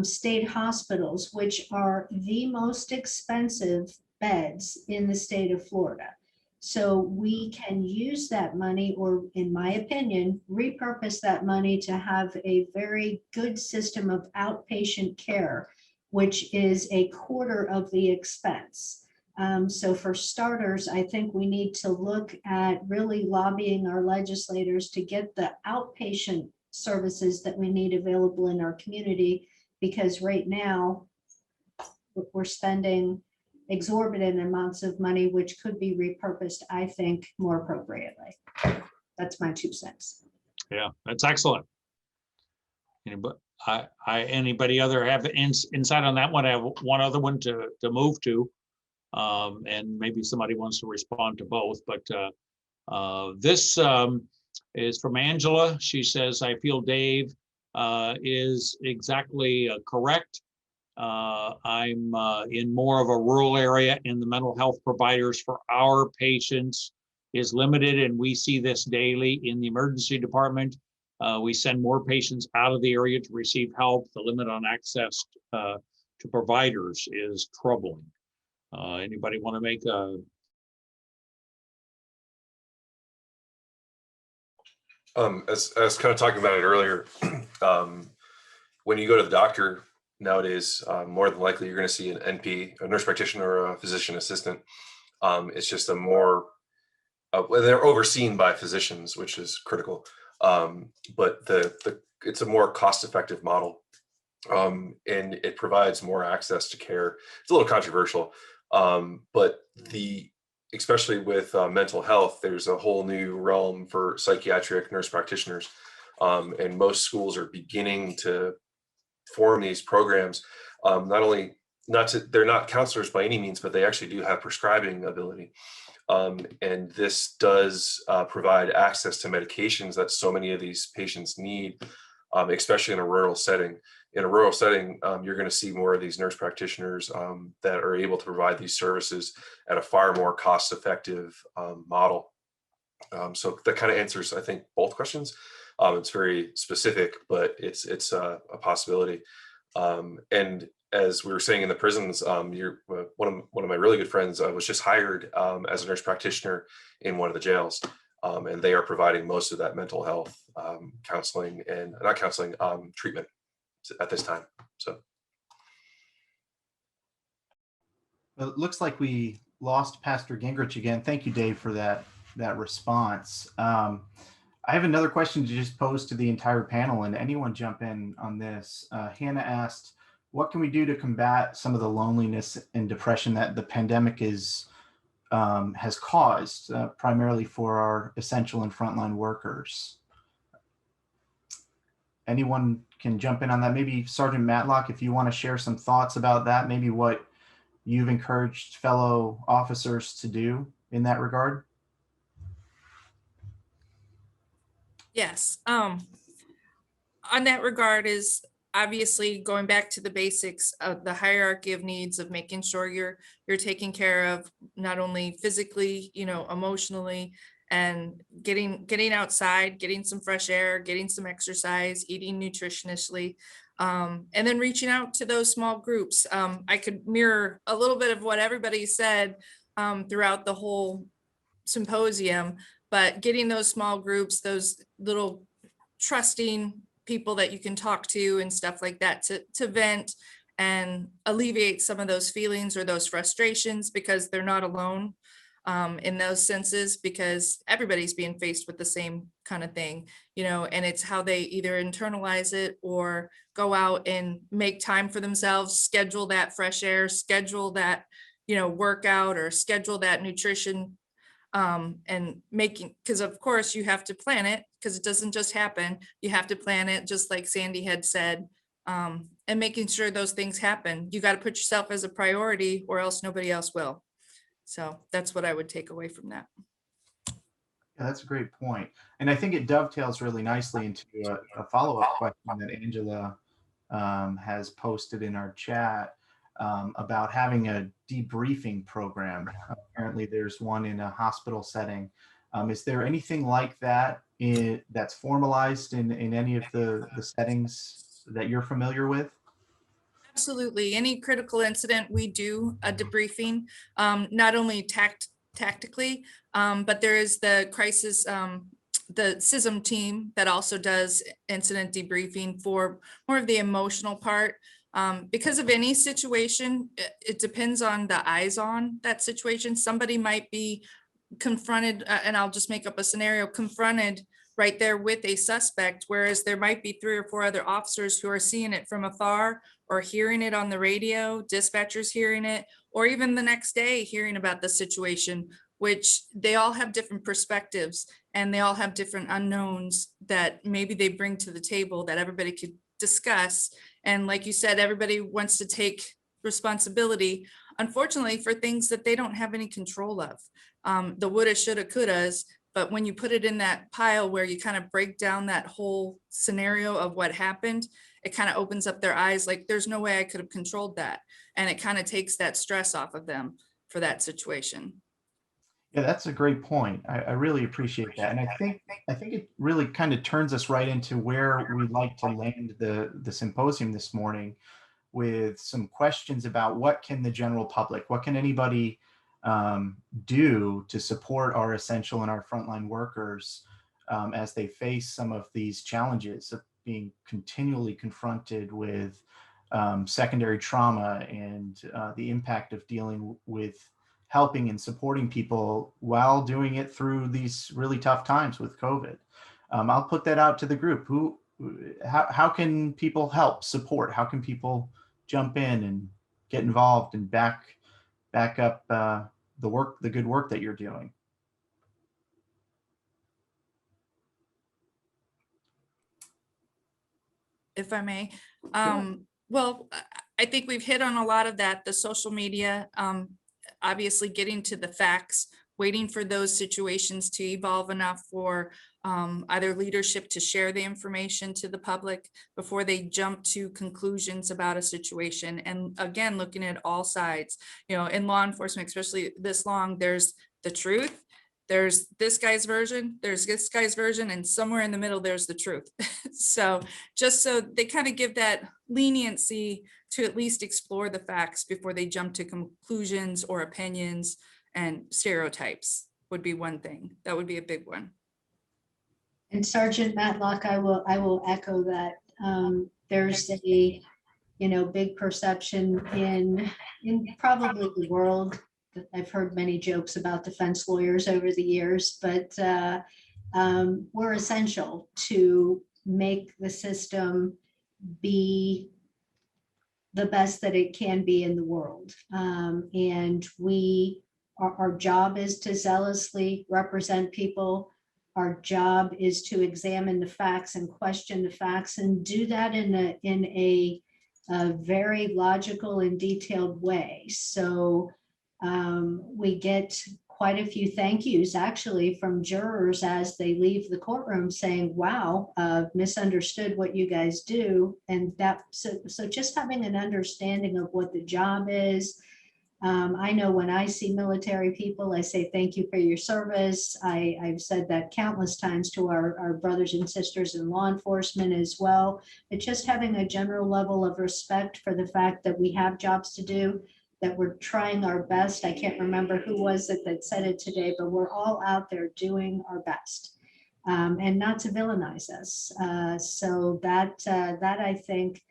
state hospitals, which are the most expensive beds in the state of Florida. So we can use that money, or in my opinion, repurpose that money to have a very good system of outpatient care, which is a quarter of the expense. So for starters, I think we need to look at really lobbying our legislators to get the outpatient services that we need available in our community, because right now we're spending exorbitant amounts of money, which could be repurposed, I think, more appropriately. That's my 2 cents. Yeah, that's excellent. Anybody other have insight on that one? I have one other one to move to. And maybe somebody wants to respond to both, but this is from Angela. She says, I feel Dave is exactly correct. I'm in more of a rural area, and the mental health providers for our patients is limited, and we see this daily in the emergency department. We send more patients out of the area to receive help. The limit on access to providers is troubling. Anybody want to make a? As kind of talking about it earlier, when you go to the doctor nowadays, more than likely you're going to see an NP, a nurse practitioner, or a physician assistant. It's just a more, they're overseen by physicians, which is critical. But it's a more cost-effective model, and it provides more access to care. It's a little controversial. But especially with mental health, there's a whole new realm for psychiatric nurse practitioners. And most schools are beginning to form these programs. They're not counselors by any means, but they actually do have prescribing ability. And this does provide access to medications that so many of these patients need, especially in a rural setting. In a rural setting, you're going to see more of these nurse practitioners that are able to provide these services at a far more cost-effective model. So that kind of answers, I think, both questions. It's very specific, but it's a possibility. And as we were saying in the prisons, one of my really good friends was just hired as a nurse practitioner in one of the jails, and they are providing most of that mental health counseling and not counseling, treatment at this time. So it looks like we lost Pastor Gingerich again. Thank you, Dave, for that response. I have another question to just pose to the entire panel, and anyone jump in on this. Hannah asked, what can we do to combat some of the loneliness and depression that the pandemic has caused, primarily for our essential and frontline workers? Anyone can jump in on that. Maybe Sergeant Matlock, if you want to share some thoughts about that, maybe what you've encouraged fellow officers to do in that regard. Yes. On that regard is obviously going back to the basics of the hierarchy of needs, of making sure you're taking care of not only physically, emotionally, and getting outside, getting some fresh air, getting some exercise, eating nutritiously, and then reaching out to those small groups. I could mirror a little bit of what everybody said throughout the whole symposium, but getting those small groups, those little trusting people that you can talk to and stuff like that to vent and alleviate some of those feelings or those frustrations, because they're not alone in those senses, because everybody's being faced with the same kind of thing, you know, and it's how they either internalize it or go out and make time for themselves, schedule that fresh air, schedule that, you know, workout, or schedule that nutrition, and making, because of course you have to plan it, because it doesn't just happen. You have to plan it, just like Sandy had said, and making sure those things happen. You got to put yourself as a priority, or else nobody else will. So that's what I would take away from that. Yeah, that's a great point. And I think it dovetails really nicely into a follow-up question that Angela has posted in our chat about having a debriefing program. Apparently there's one in a hospital setting. Is there anything like that that's formalized in any of the settings that you're familiar with? Absolutely. Any critical incident, we do a debriefing, not only tactically, but there is the crisis, the CISM team that also does incident debriefing for more of the emotional part. Because of any situation, it depends on the eyes on that situation. Somebody might be confronted, and I'll just make up a scenario, confronted right there with a suspect, whereas there might be 3 or 4 other officers who are seeing it from afar or hearing it on the radio, dispatchers hearing it, or even the next day hearing about the situation, which they all have different perspectives and they all have different unknowns that maybe they bring to the table that everybody could discuss. And like you said, everybody wants to take responsibility, unfortunately, for things that they don't have any control of. The woulda, shoulda, couldas. But when you put it in that pile where you kind of break down that whole scenario of what happened, it kind of opens up their eyes, like there's no way I could have controlled that. And it kind of takes that stress off of them for that situation. Yeah, that's a great point. I really appreciate that. And I think it really kind of turns us right into where we'd like to land the symposium this morning, with some questions about what can the general public, what can anybody do to support our essential and our frontline workers as they face some of these challenges of being continually confronted with secondary trauma and the impact of dealing with helping and supporting people while doing it through these really tough times with COVID. I'll put that out to the group. How can people help support? How can people jump in and get involved and back up the good work that you're doing? If I may. Well, I think we've hit on a lot of that, the social media, obviously getting to the facts, waiting for those situations to evolve enough for either leadership to share the information to the public before they jump to conclusions about a situation. And again, looking at all sides, you know, in law enforcement, especially this long, there's the truth, there's this guy's version, there's this guy's version, and somewhere in the middle, there's the truth. So just so they kind of give that leniency to at least explore the facts before they jump to conclusions or opinions, and stereotypes would be one thing. That would be a big one. And Sergeant Matlock, I will echo that. There's a, big perception in probably the world. I've heard many jokes about defense lawyers over the years, but we're essential to make the system be the best that it can be in the world. And our job is to zealously represent people. Our job is to examine the facts and question the facts, and do that in a very logical and detailed way. So we get quite a few thank yous actually from jurors as they leave the courtroom saying, wow, misunderstood what you guys do. And that, so just having an understanding of what the job is. I know when I see military people, I say, thank you for your service. I've said that countless times to our brothers and sisters in law enforcement as well. But just having a general level of respect for the fact that we have jobs to do, that we're trying our best. I can't remember who was it that said it today, but we're all out there doing our best. and not to villainize us. So that I think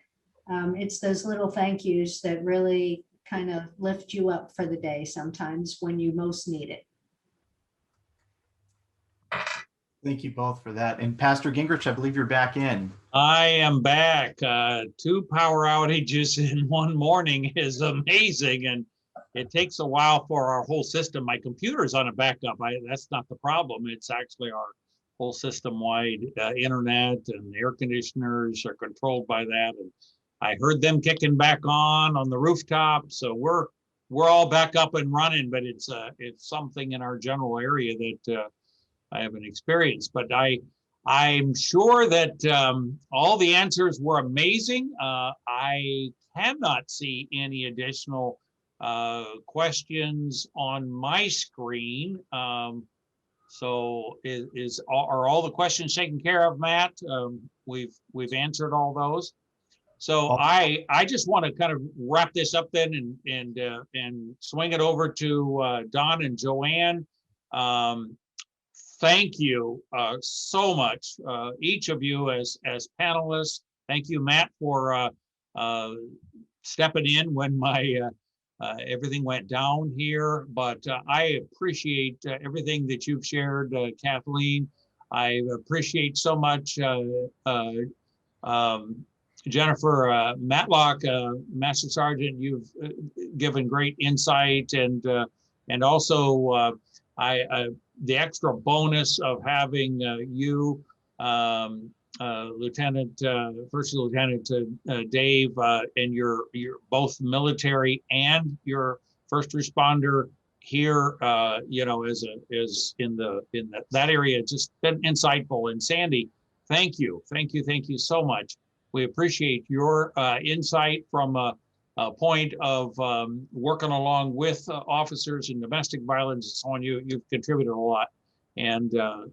it's those little thank yous that really kind of lift you up for the day sometimes when you most need it. Thank you both for that. And Pastor Gingerich, I believe you're back in. I am back. 2 power outages in one morning is amazing, and it takes a while for our whole system. My computer's on a backup. That's not the problem. It's actually our whole system-wide internet and air conditioners are controlled by that. And I heard them kicking back on the rooftop, so we're all back up and running. But it's something in our general area that I haven't experienced. But I'm sure that all the answers were amazing. I cannot see any additional questions on my screen. So are all the questions taken care of, Matt? We've answered all those. So I just want to kind of wrap this up then and swing it over to Don and Joanne. Thank you so much, each of you as panelists. Thank you, Matt, for stepping in when my everything went down here. But I appreciate everything that you've shared, Kathleen. I appreciate so much Jennifer Matlock, Master Sergeant. You've given great insight, and also the extra bonus of having you, Lieutenant, First Lieutenant Dave, and you're both military and your first responder here, you know, as in that area. It's just been insightful. And Sandy, thank you so much. We appreciate your insight from a point of working along with officers in domestic violence and so on. You've contributed a lot. And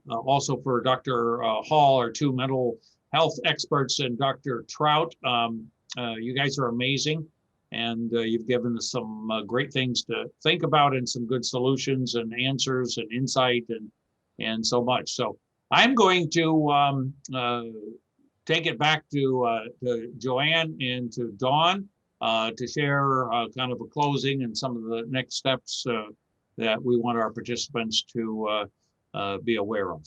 also for Dr. Hall, our 2 mental health experts, and Dr. Trout, you guys are amazing. And you've given us some great things to think about and some good solutions and answers and insight and so much. So I'm going to take it back to Joanne and to Dawn to share kind of a closing and some of the next steps that we want our participants to be aware of.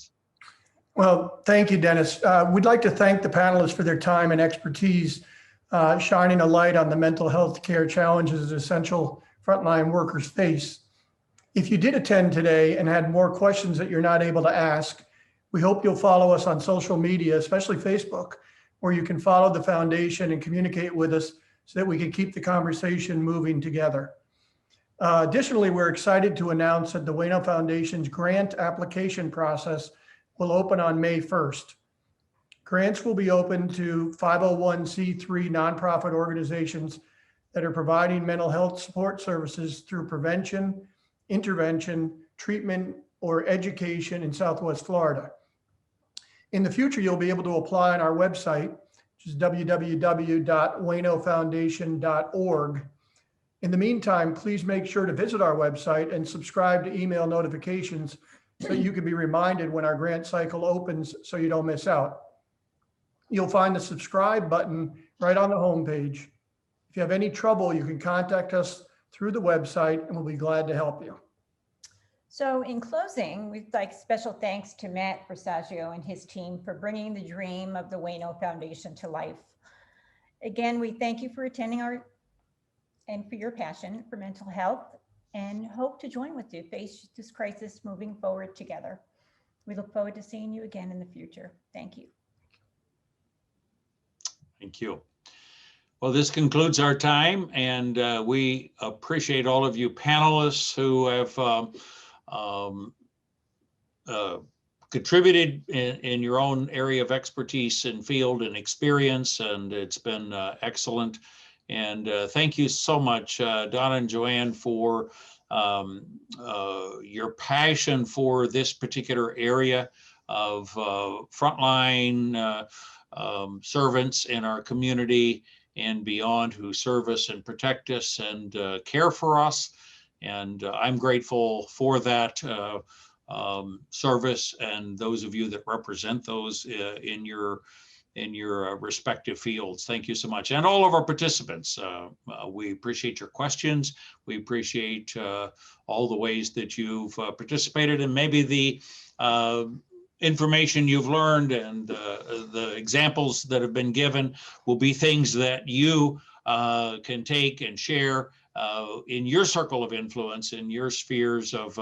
Well, thank you, Dennis. We'd like to thank the panelists for their time and expertise, shining a light on the mental health care challenges essential frontline workers face. If you did attend today and had more questions that you're not able to ask, we hope you'll follow us on social media, especially Facebook, where you can follow the foundation and communicate with us so that we can keep the conversation moving together. Additionally, we're excited to announce that the Uyeno Foundation's grant application process will open on May 1st. Grants will be open to 501c3 nonprofit organizations that are providing mental health support services through prevention, intervention, treatment, or education in Southwest Florida. In the future, you'll be able to apply on our website, which is www.uenofoundation.org. In the meantime, please make sure to visit our website and subscribe to email notifications so that you can be reminded when our grant cycle opens so you don't miss out. You'll find the subscribe button right on the homepage. If you have any trouble, you can contact us through the website and we'll be glad to help you. So in closing, we'd like special thanks to Matt Versaggio and his team for bringing the dream of the Uyeno Foundation to life. Again, we thank you for attending and for your passion for mental health, and hope to join with you face this crisis moving forward together. We look forward to seeing you again in the future. Thank you. Thank you. Well, this concludes our time, and we appreciate all of you panelists who have contributed in your own area of expertise and field and experience, and it's been excellent. And thank you so much, Donna and Joanne, for your passion for this particular area of frontline servants in our community and beyond, who serve us and protect us and care for us. And I'm grateful for that service and those of you that represent those in your respective fields. Thank you so much. And all of our participants, we appreciate your questions. We appreciate all the ways that you've participated, and maybe the information you've learned and the examples that have been given will be things that you can take and share in your circle of influence, in your spheres of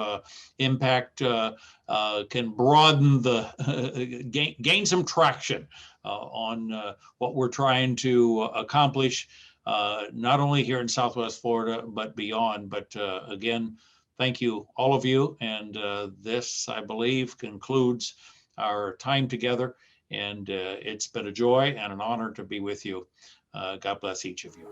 impact, can broaden the, gain some traction on what we're trying to accomplish, not only here in Southwest Florida, but beyond. But again, thank you, all of you. And this, I believe, concludes our time together. And it's been a joy and an honor to be with you. God bless each of you.